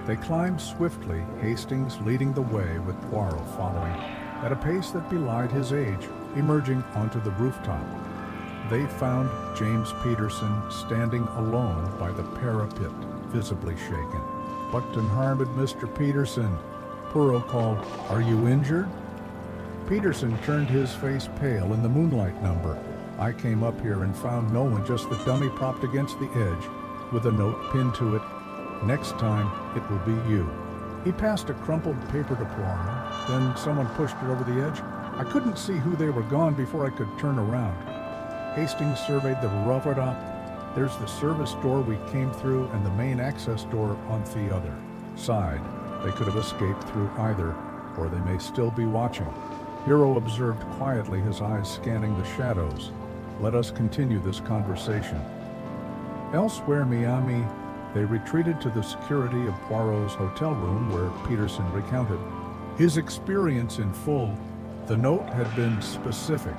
They climbed swiftly, Hastings leading the way with Poirot following at a pace that belied his age. Emerging onto the rooftop, they found James Peterson standing alone by the parapet, visibly shaken. "What unharmed Mr. Peterson?" Poirot called. "Are you injured?" Peterson turned, his face pale in the moonlight. "I came up here and found no one, just the dummy propped against the edge with a note pinned to it. Next time, it will be you." He passed a crumpled paper to Poirot. Then someone pushed it over the edge. I couldn't see who they were gone before I could turn around. Hastings surveyed the rooftop. "There's the service door we came through and the main access door on the other side. They could have escaped through either, or they may still be watching." Poirot observed quietly, his eyes scanning the shadows. "Let us continue this conversation." Elsewhere, Miami, they retreated to the security of Poirot's hotel room, where Peterson recounted his experience in full. The note had been specific,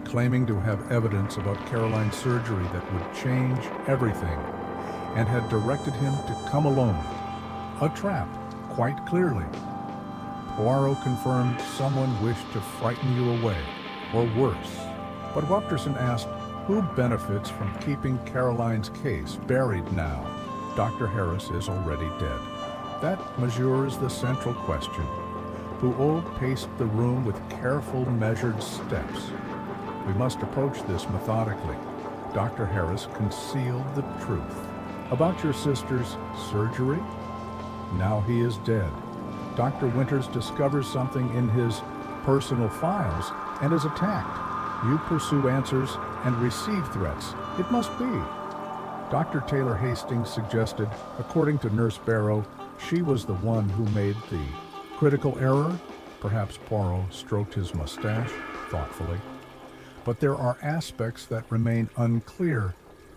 claiming to have evidence about Caroline's surgery that would change everything, and had directed him to come alone. A trap, quite clearly. Poirot confirmed someone wished to frighten you away, or worse. But Watterson asked, "Who benefits from keeping Caroline's case buried now? Dr. Harris is already dead." "That, monsieur, is the central question." Poirot paced the room with careful, measured steps. "We must approach this methodically. Dr. Harris concealed the truth about your sister's surgery. Now he is dead. Dr. Winters discovers something in his personal files and is attacked. You pursue answers and receive threats. It must be." Dr. Taylor Hastings suggested, according to Nurse Barrow, she was the one who made the critical error. Perhaps Poirot stroked his mustache thoughtfully. "But there are aspects that remain unclear.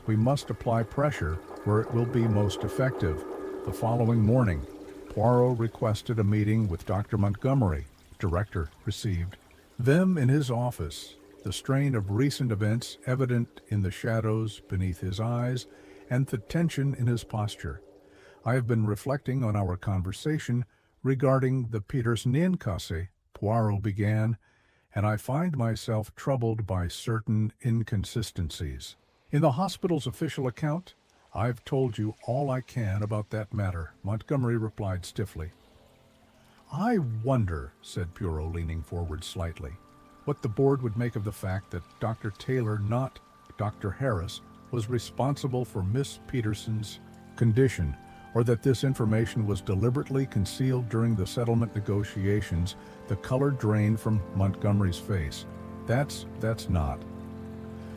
We must apply pressure where it will be most effective." The following morning, Poirot requested a meeting with Dr. Montgomery. Director received them in his office, the strain of recent events evident in the shadows beneath his eyes and the tension in his posture. "I have been reflecting on our conversation regarding the Peterson case," Poirot began, "and I find myself troubled by certain inconsistencies. In the hospital's official account, I've told you all I can about that matter," Montgomery replied stiffly. "I wonder," said Poirot, leaning forward slightly, "what the board would make of the fact that Dr. Taylor, not Dr. Harris, was responsible for Miss Peterson's condition, or that this information was deliberately concealed during the settlement negotiations." The color drained from Montgomery's face. That's not.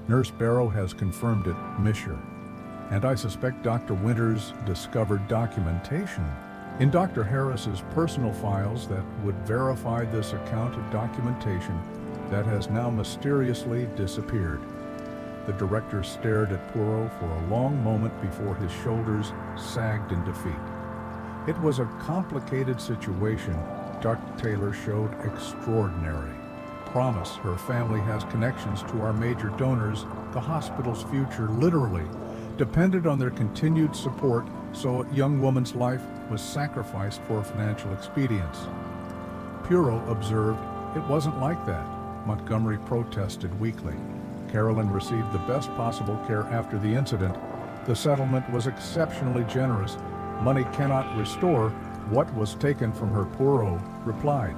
Nurse Barrow has confirmed it, monsieur. And I suspect Dr. Winters discovered documentation in Dr. Harris's personal files that would verify this account of documentation that has now mysteriously disappeared. The director stared at Poirot for a long moment before his shoulders sagged in defeat. It was a complicated situation. Dr. Taylor showed extraordinary promise. Her family has connections to our major donors. The hospital's future literally depended on their continued support, so a young woman's life was sacrificed for financial expedience. Poirot observed it wasn't like that. Montgomery protested weakly. Caroline received the best possible care after the incident. The settlement was exceptionally generous. Money cannot restore what was taken from her, Poirot replied.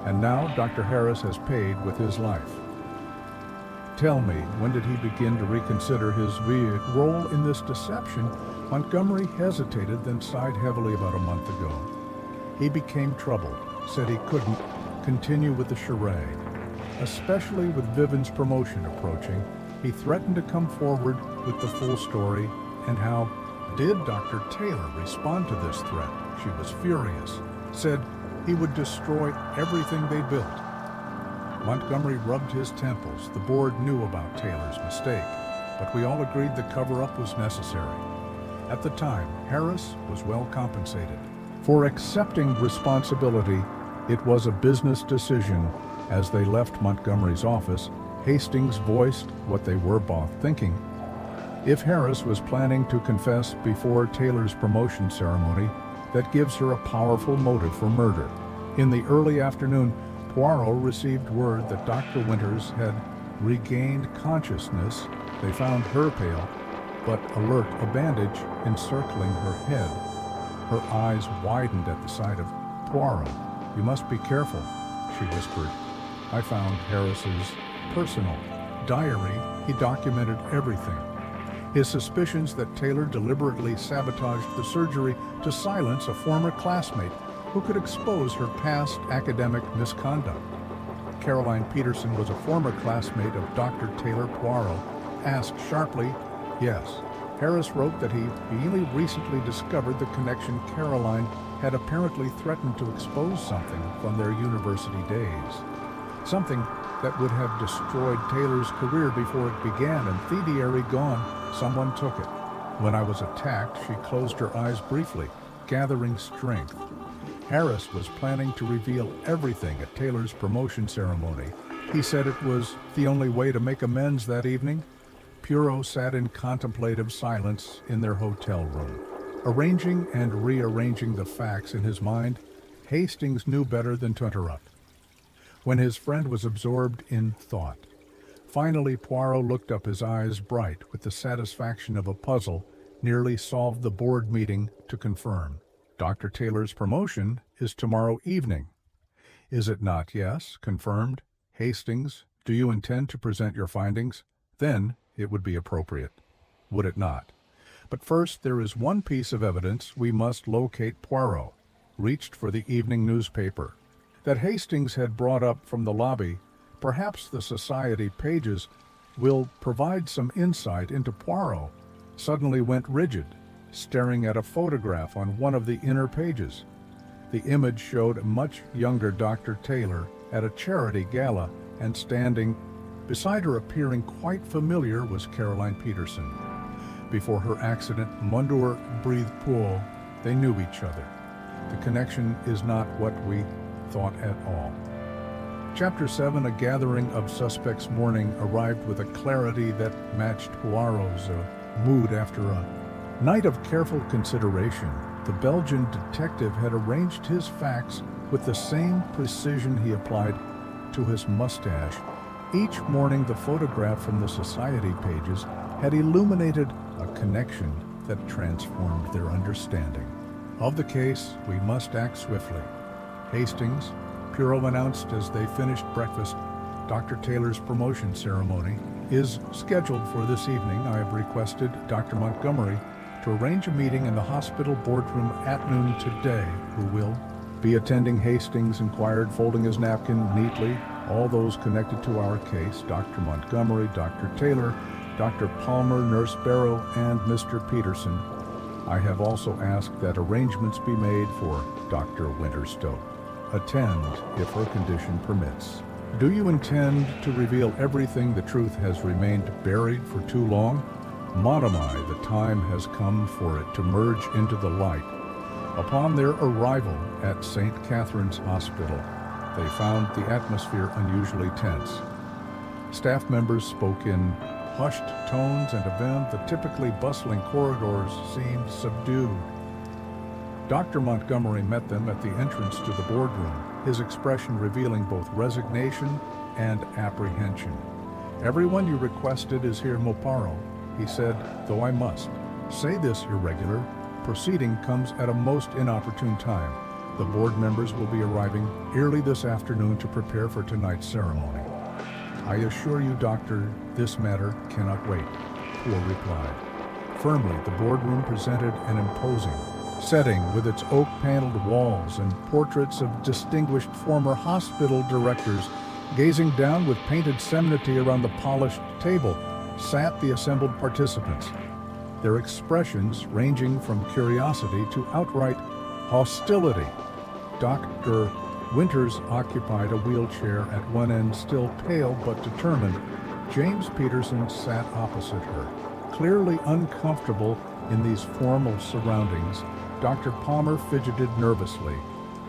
And now Dr. Harris has paid with his life. Tell me, when did he begin to reconsider his role in this deception? Montgomery hesitated, then sighed heavily about a month ago. He became troubled, said he couldn't continue with the charade. Especially with Vivian's promotion approaching, he threatened to come forward with the full story. And how did Dr. Taylor respond to this threat? She was furious, said he would destroy everything they built. Montgomery rubbed his temples. The board knew about Taylor's mistake, but we all agreed the cover-up was necessary. At the time, Harris was well compensated for accepting responsibility. It was a business decision. As they left Montgomery's office, Hastings voiced what they were both thinking. If Harris was planning to confess before Taylor's promotion ceremony, that gives her a powerful motive for murder. In the early afternoon, Poirot received word that Dr. Winters had regained consciousness. They found her pale, but alert, a bandage encircling her head. Her eyes widened at the sight of Poirot. "You must be careful," she whispered. "I found Harris's personal diary. He documented everything. His suspicions that Taylor deliberately sabotaged the surgery to silence a former classmate who could expose her past academic misconduct." Caroline Peterson was a former classmate of Dr. Taylor. Poirot asked sharply. "Yes." Harris wrote that he really recently discovered the connection. Caroline had apparently threatened to expose something from their university days. Something that would have destroyed Taylor's career before it began, and Thedieri gone, someone took it. "When I was attacked," she closed her eyes briefly, gathering strength. Harris was planning to reveal everything at Taylor's promotion ceremony. He said it was the only way to make amends that evening. Poirot sat in contemplative silence in their hotel room, arranging and rearranging the facts in his mind. Hastings knew better than to interrupt when his friend was absorbed in thought. Finally, Poirot looked up, his eyes bright with the satisfaction of a puzzle nearly solved. The board meeting to confirm. "Dr. Taylor's promotion is tomorrow evening, is it not?" "Yes." "Confirmed." "Hastings, do you intend to present your findings?" "Then it would be appropriate, would it not? But first, there is one piece of evidence we must locate." Poirot reached for the evening newspaper that Hastings had brought up from the lobby. "Perhaps the society pages will provide some insight into." Poirot suddenly went rigid, staring at a photograph on one of the inner pages. The image showed a much younger Dr. Taylor at a charity gala, and standing beside her, appearing quite familiar, was Caroline Peterson. Before her accident, Mundur breathed Poirot. They knew each other. The connection is not what we thought at all. Chapter 7. A gathering of suspects. Morning arrived with a clarity that matched Poirot's mood. After a night of careful consideration, the Belgian detective had arranged his facts with the same precision he applied to his mustache. Each morning, the photograph from the society pages had illuminated a connection that transformed their understanding of the case. "We must act swiftly." "Hastings," Poirot announced as they finished breakfast, "Dr. Taylor's promotion ceremony is scheduled for this evening. I have requested Dr. Montgomery to arrange a meeting in the hospital boardroom at noon today." "Who will be attending?" Hastings inquired, folding his napkin neatly. "All those connected to our case: Dr. Montgomery, Dr. Taylor, Dr. Palmer, Nurse Barrow, and Mr. Peterson. I have also asked that arrangements be made for Dr. Winters to attend if her condition permits." Do you intend to reveal everything the truth has remained buried for too long? Monomai, the time has come for it to merge into the light. Upon their arrival at St. Catherine's Hospital, they found the atmosphere unusually tense. Staff members spoke in hushed tones, and to them the typically bustling corridors seemed subdued. Dr. Montgomery met them at the entrance to the boardroom, his expression revealing both resignation and apprehension. "Everyone you requested is here, Poirot," he said, "though I must say this irregular proceeding comes at a most inopportune time. The board members will be arriving early this afternoon to prepare for tonight's ceremony." "I assure you, Doctor, this matter cannot wait," Poirot replied. Firmly, the boardroom presented an imposing setting with its oak-paneled walls and portraits of distinguished former hospital directors. Gazing down with painted solemnity around the polished table sat the assembled participants, their expressions ranging from curiosity to outright hostility. Dr. Winters occupied a wheelchair at one end, still pale but determined. James Peterson sat opposite her, clearly uncomfortable in these formal surroundings. Dr. Palmer fidgeted nervously,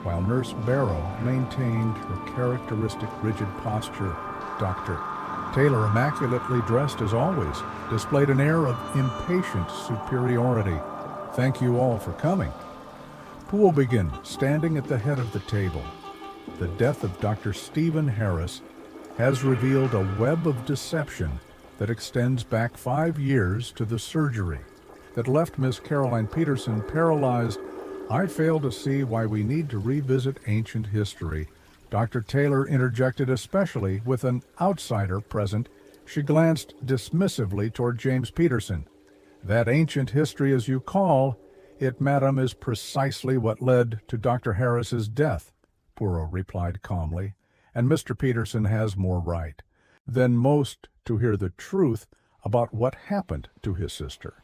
while Nurse Barrow maintained her characteristic rigid posture. Dr. Taylor, immaculately dressed as always, displayed an air of impatient superiority. "Thank you all for coming." Poole began, standing at the head of the table. The death of Dr. Stephen Harris has revealed a web of deception that extends back 5 years to the surgery that left Miss Caroline Peterson paralyzed. "I fail to see why we need to revisit ancient history," Dr. Taylor interjected, especially with an outsider present. She glanced dismissively toward James Peterson. "That ancient history, as you call it, madam, is precisely what led to Dr. Harris's death," Poirot replied calmly, "and Mr. Peterson has more right than most to hear the truth about what happened to his sister."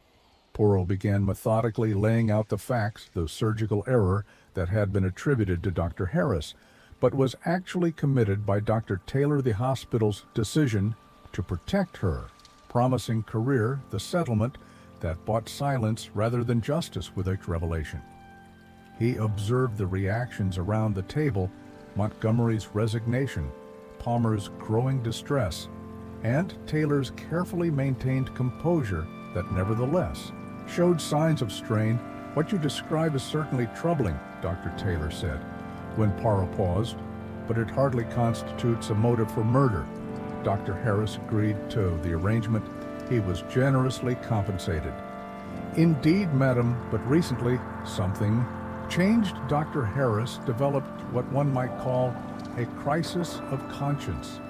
Poirot began methodically laying out the facts, the surgical error that had been attributed to Dr. Harris, but was actually committed by Dr. Taylor, the hospital's decision to protect her promising career, the settlement that bought silence rather than justice with each revelation. He observed the reactions around the table, Montgomery's resignation, Palmer's growing distress, and Taylor's carefully maintained composure that nevertheless showed signs of strain. "What you describe is certainly troubling," Dr. Taylor said, when Poirot paused, "but it hardly constitutes a motive for murder." Dr. Harris agreed to the arrangement. He was generously compensated. "Indeed, madam, but recently something changed. Dr. Harris developed what one might call a crisis of conscience.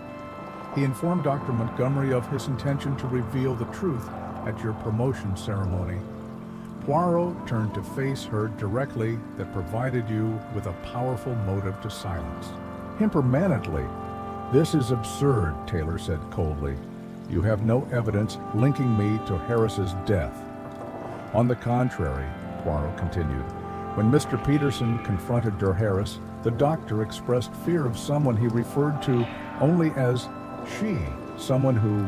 He informed Dr. Montgomery of his intention to reveal the truth at your promotion ceremony. Poirot turned to face her directly. That provided you with a powerful motive to silence him permanently." "This is absurd," Taylor said coldly. "You have no evidence linking me to Harris's death." "On the contrary," Poirot continued, "when Mr. Peterson confronted Dr. Harris, the doctor expressed fear of someone he referred to only as she, someone who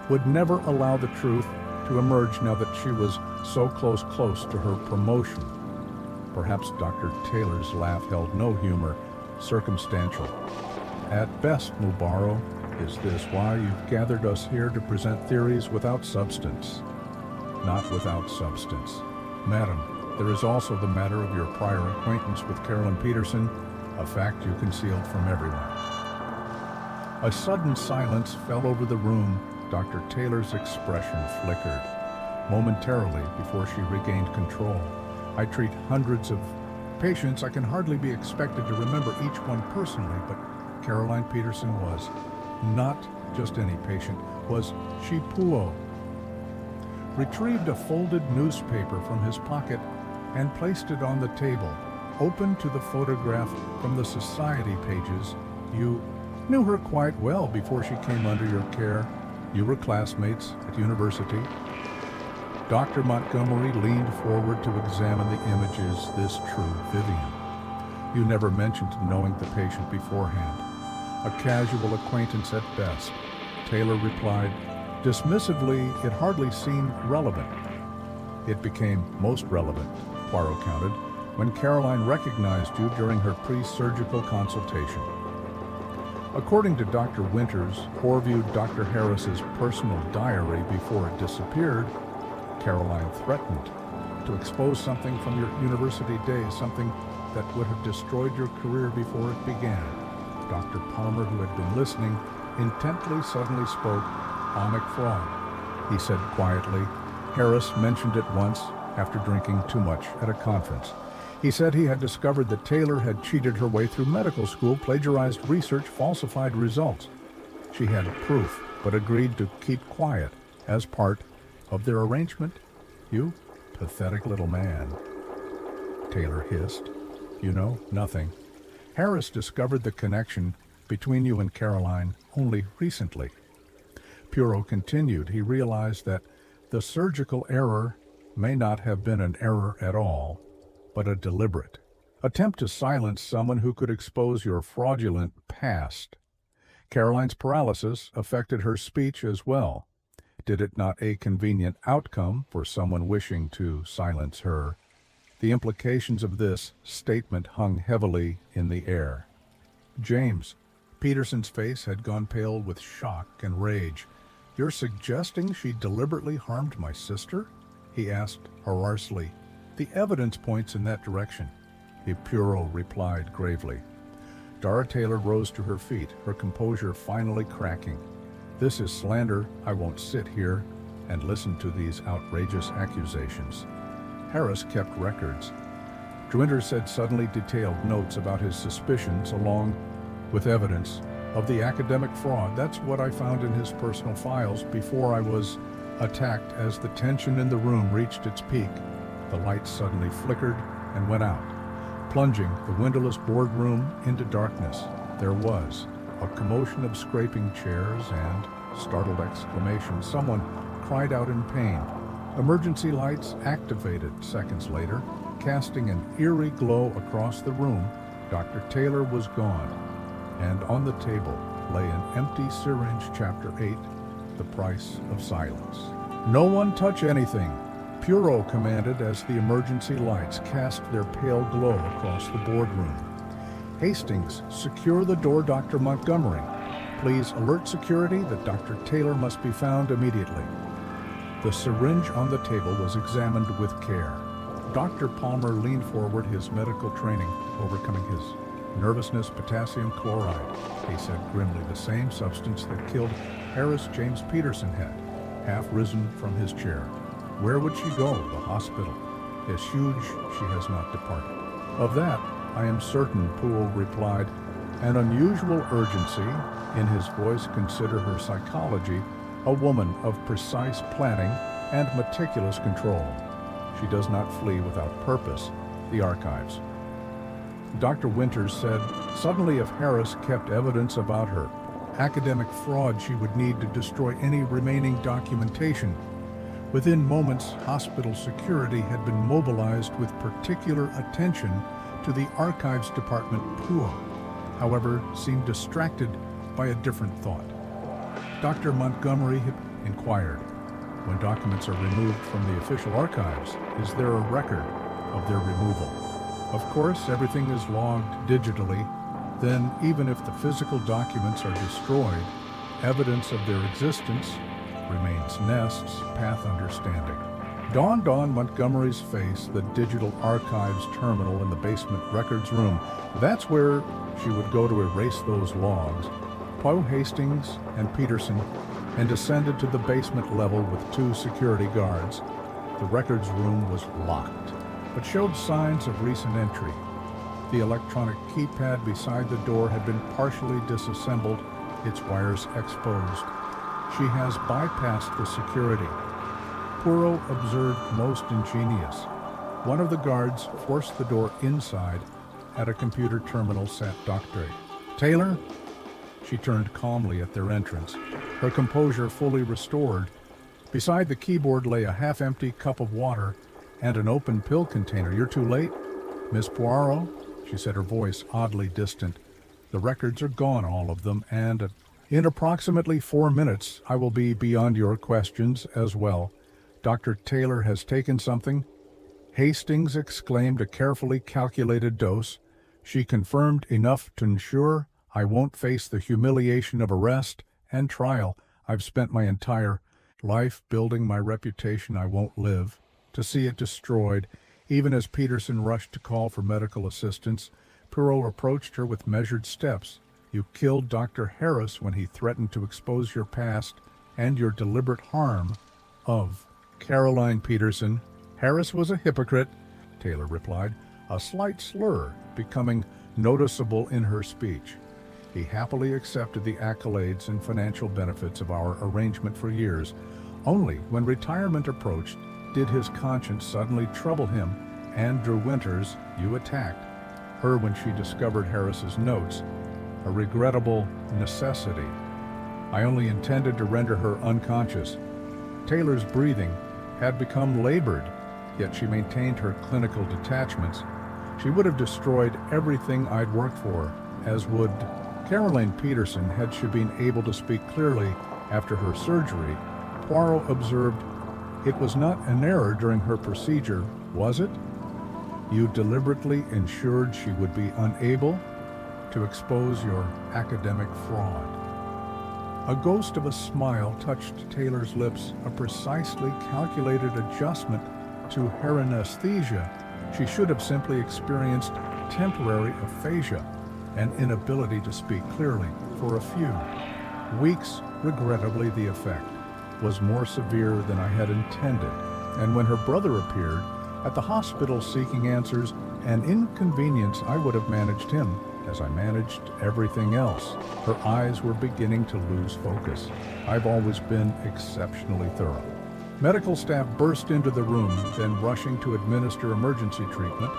would never allow the truth to emerge now that she was so close to her promotion." Perhaps Dr. Taylor's laugh held no humor, circumstantial. "At best, Poirot, is this why you've gathered us here to present theories without substance?" "Not without substance, madam. There is also the matter of your prior acquaintance with Caroline Peterson, a fact you concealed from everyone." A sudden silence fell over the room. Dr. Taylor's expression flickered momentarily before she regained control. "I treat hundreds of patients. I can hardly be expected to remember each one personally, but Caroline Peterson was not just any patient. Was she?" Poirot retrieved a folded newspaper from his pocket and placed it on the table, open to the photograph from the society pages. "You knew her quite well before she came under your care. You were classmates at university." Dr. Montgomery leaned forward to examine the images. "This true, Vivian? You never mentioned knowing the patient beforehand." a casual acquaintance at best. Taylor replied. Dismissively, it hardly seemed relevant. It became most relevant, Poirot counted, when Caroline recognized you during her pre-surgical consultation. According to Dr. Winters, who viewed Dr. Harris's personal diary before it disappeared, Caroline threatened to expose something from your university days, something that would have destroyed your career before it began. Dr. Palmer, who had been listening intently, suddenly spoke. Onic fraud, he said quietly. Harris mentioned it once after drinking too much at a conference. He said he had discovered that Taylor had cheated her way through medical school, plagiarized research, falsified results. She had proof, but agreed to keep quiet as part of their arrangement. You pathetic little man, Taylor hissed. You know nothing. Harris discovered the connection between you and Caroline only recently. Poirot continued. He realized that the surgical error may not have been an error at all, but a deliberate attempt to silence someone who could expose your fraudulent past. Caroline's paralysis affected her speech as well. Did it not a convenient outcome for someone wishing to silence her? The implications of this statement hung heavily in the air. James, Peterson's face had gone pale with shock and rage. You're suggesting she deliberately harmed my sister? He asked hoarsely. The evidence points in that direction, Poirot replied gravely. Dara Taylor rose to her feet, her composure finally cracking. This is slander. I won't sit here and listen to these outrageous accusations. Harris kept records. Winters had suddenly detailed notes about his suspicions along with evidence of the academic fraud. That's what I found in his personal files before I was attacked. As the tension in the room reached its peak, the lights suddenly flickered and went out, plunging the windowless boardroom into darkness. There was a commotion of scraping chairs and startled exclamations. Someone cried out in pain. Emergency lights activated seconds later, casting an eerie glow across the room. Dr. Taylor was gone, and on the table lay an empty syringe. Chapter 8, The Price of Silence. No one touch anything, Poirot commanded as the emergency lights cast their pale glow across the boardroom. Hastings, secure the door. Dr. Montgomery, please alert security that Dr. Taylor must be found immediately. The syringe on the table was examined with care. Dr. Palmer leaned forward, his medical training overcoming his nervousness. Potassium chloride, he said grimly, the same substance that killed Harris. James Peterson had half risen from his chair. Where would she go? The hospital is huge. She has not departed. Of that I am certain, Poole replied, an unusual urgency in his voice. Consider her psychology a woman of precise planning and meticulous control. She does not flee without purpose. The archives. Dr. Winters said, suddenly, if Harris kept evidence about her academic fraud, she would need to destroy any remaining documentation. Within moments, hospital security had been mobilized with particular attention to the archives department. Poirot, however, seemed distracted by a different thought. Dr. Montgomery inquired, when documents are removed from the official archives, is there a record of their removal? Of course, everything is logged digitally. Then, even if the physical documents are destroyed, evidence of their existence remains. Nests, path understanding. Dawned on Montgomery's face the digital archives terminal in the basement records room. That's where she would go to erase those logs. Poe, Hastings, and Peterson, and descended to the basement level with 2 security guards. The records room was locked, but showed signs of recent entry. The electronic keypad beside the door had been partially disassembled, its wires exposed. She has bypassed the security. Poirot observed most ingenious. One of the guards forced the door inside. At a computer terminal sat Dr. Taylor. She turned calmly at their entrance, her composure fully restored. Beside the keyboard lay a half-empty cup of water and an open pill container. You're too late, Miss Poirot, she said, her voice oddly distant. The records are gone, all of them, and in approximately 4 minutes, I will be beyond your questions as well. Dr. Taylor has taken something. Hastings exclaimed a carefully calculated dose. She confirmed enough to ensure I won't face the humiliation of arrest and trial. I've spent my entire life building my reputation. I won't live to see it destroyed. Even as Peterson rushed to call for medical assistance, Poirot approached her with measured steps. You killed Dr. Harris when he threatened to expose your past and your deliberate harm of Caroline Peterson. Harris was a hypocrite, Taylor replied, a slight slur becoming noticeable in her speech. He happily accepted the accolades and financial benefits of our arrangement for years. Only when retirement approached did his conscience suddenly trouble him. Andrew Winters, you attacked her when she discovered Harris's notes, a regrettable necessity. I only intended to render her unconscious. Taylor's breathing had become labored, yet she maintained her clinical detachments. She would have destroyed everything I'd worked for, as would Caroline Peterson had she been able to speak clearly after her surgery. Poirot observed, it was not an error during her procedure, was it? You deliberately ensured she would be unable to expose your academic fraud. A ghost of a smile touched Taylor's lips, a precisely calculated adjustment to her anesthesia. She should have simply experienced temporary aphasia, an inability to speak clearly for a few weeks. Regrettably, the effect was more severe than I had intended, and when her brother appeared at the hospital seeking answers, an inconvenience, I would have managed him as I managed everything else. Her eyes were beginning to lose focus. I've always been exceptionally thorough. Medical staff burst into the room, then rushing to administer emergency treatment.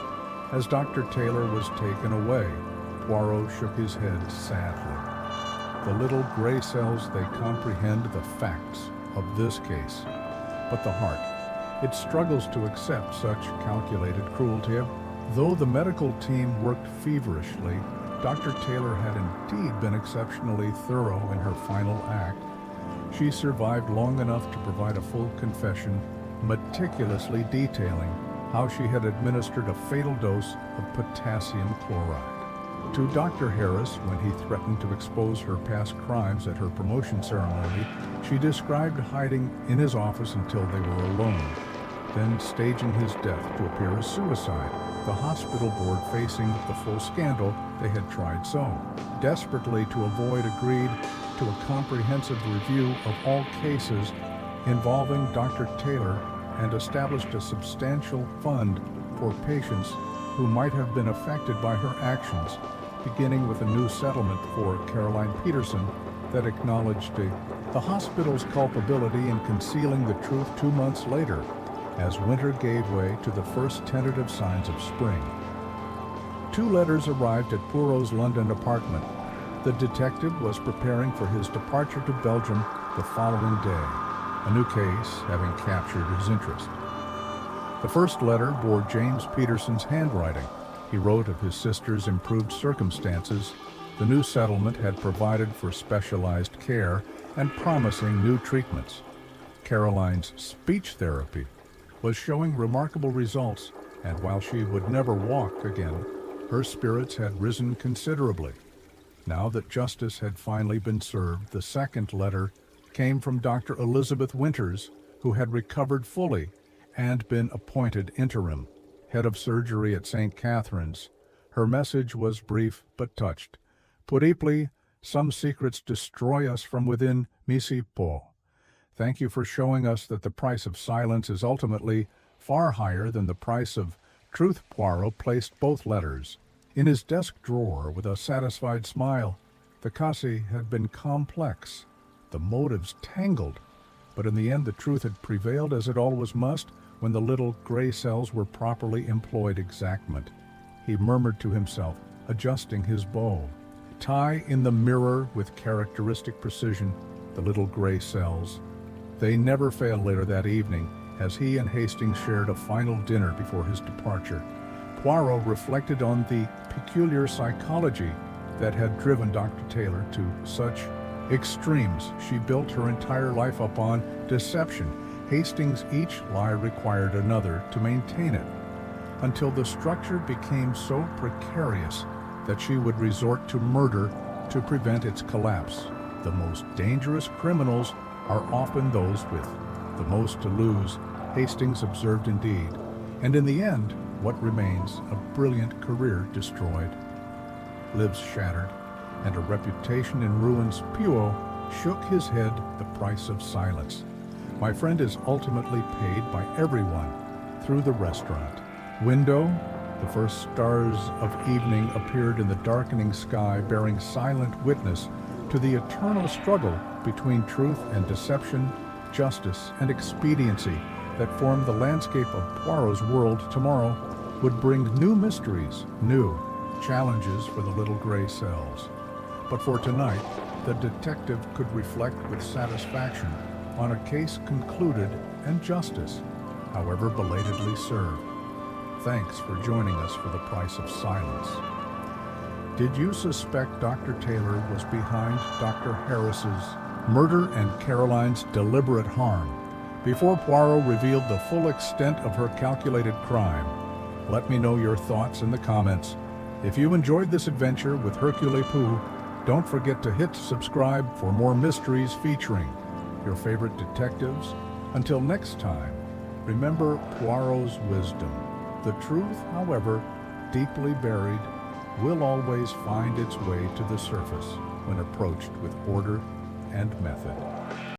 As Dr. Taylor was taken away, Poirot shook his head sadly. The little gray cells, they comprehend the facts of this case, but the heart, it struggles to accept such calculated cruelty. Though the medical team worked feverishly, Dr. Taylor had indeed been exceptionally thorough in her final act. She survived long enough to provide a full confession, meticulously detailing how she had administered a fatal dose of potassium chloride to Dr. Harris when he threatened to expose her past crimes at her promotion ceremony. She described hiding in his office until they were alone, then staging his death to appear as suicide. The hospital board, facing the full scandal they had tried so desperately to avoid, agreed to a comprehensive review of all cases involving Dr. Taylor and established a substantial fund for patients who might have been affected by her actions, beginning with a new settlement for Caroline Peterson that acknowledged the hospital's culpability in concealing the truth 2 months later, as winter gave way to the first tentative signs of spring. 2 letters arrived at Poirot's London apartment. The detective was preparing for his departure to Belgium the following day, a new case having captured his interest. The first letter bore James Peterson's handwriting. He wrote of his sister's improved circumstances. The new settlement had provided for specialized care and promising new treatments. Caroline's speech therapy was showing remarkable results, and while she would never walk again, her spirits had risen considerably. Now that justice had finally been served, the second letter came from Dr. Elizabeth Winters, who had recovered fully and been appointed interim head of surgery at St. Catherine's. Her message was brief but touched. Puripli, some secrets destroy us from within, Misi Po. Thank you for showing us that the price of silence is ultimately far higher than the price of truth. Poirot placed both letters in his desk drawer with a satisfied smile. The case had been complex, the motives tangled, but in the end the truth had prevailed, as it always must when the little gray cells were properly employed. Exactment, he murmured to himself, adjusting his bow. Tie in the mirror with characteristic precision the little gray cells. They never failed. Later that evening, as he and Hastings shared a final dinner before his departure, Poirot reflected on the peculiar psychology that had driven Dr. Taylor to such extremes. She built her entire life upon deception. Hastings, each lie required another to maintain it, until the structure became so precarious that she would resort to murder to prevent its collapse. The most dangerous criminals are often those with the most to lose, Hastings observed indeed. And in the end, what remains? A brilliant career destroyed, lives shattered, and a reputation in ruins. Poirot shook his head. The price of silence, my friend, is ultimately paid by everyone. Through the restaurant window, the first stars of evening appeared in the darkening sky, bearing silent witness to the eternal struggle between truth and deception, justice and expediency that formed the landscape of Poirot's world. Tomorrow would bring new mysteries, new challenges for the little gray cells. But for tonight, the detective could reflect with satisfaction on a case concluded and justice, however belatedly served. Thanks for joining us for The Price of Silence. Did you suspect Dr. Taylor was behind Dr. Harris's murder and Caroline's deliberate harm? Before Poirot revealed the full extent of her calculated crime, let me know your thoughts in the comments. If you enjoyed this adventure with Hercule Poirot, don't forget to hit subscribe for more mysteries featuring your favorite detectives. Until next time, remember Poirot's wisdom. The truth, however deeply buried, will always find its way to the surface when approached with order and method.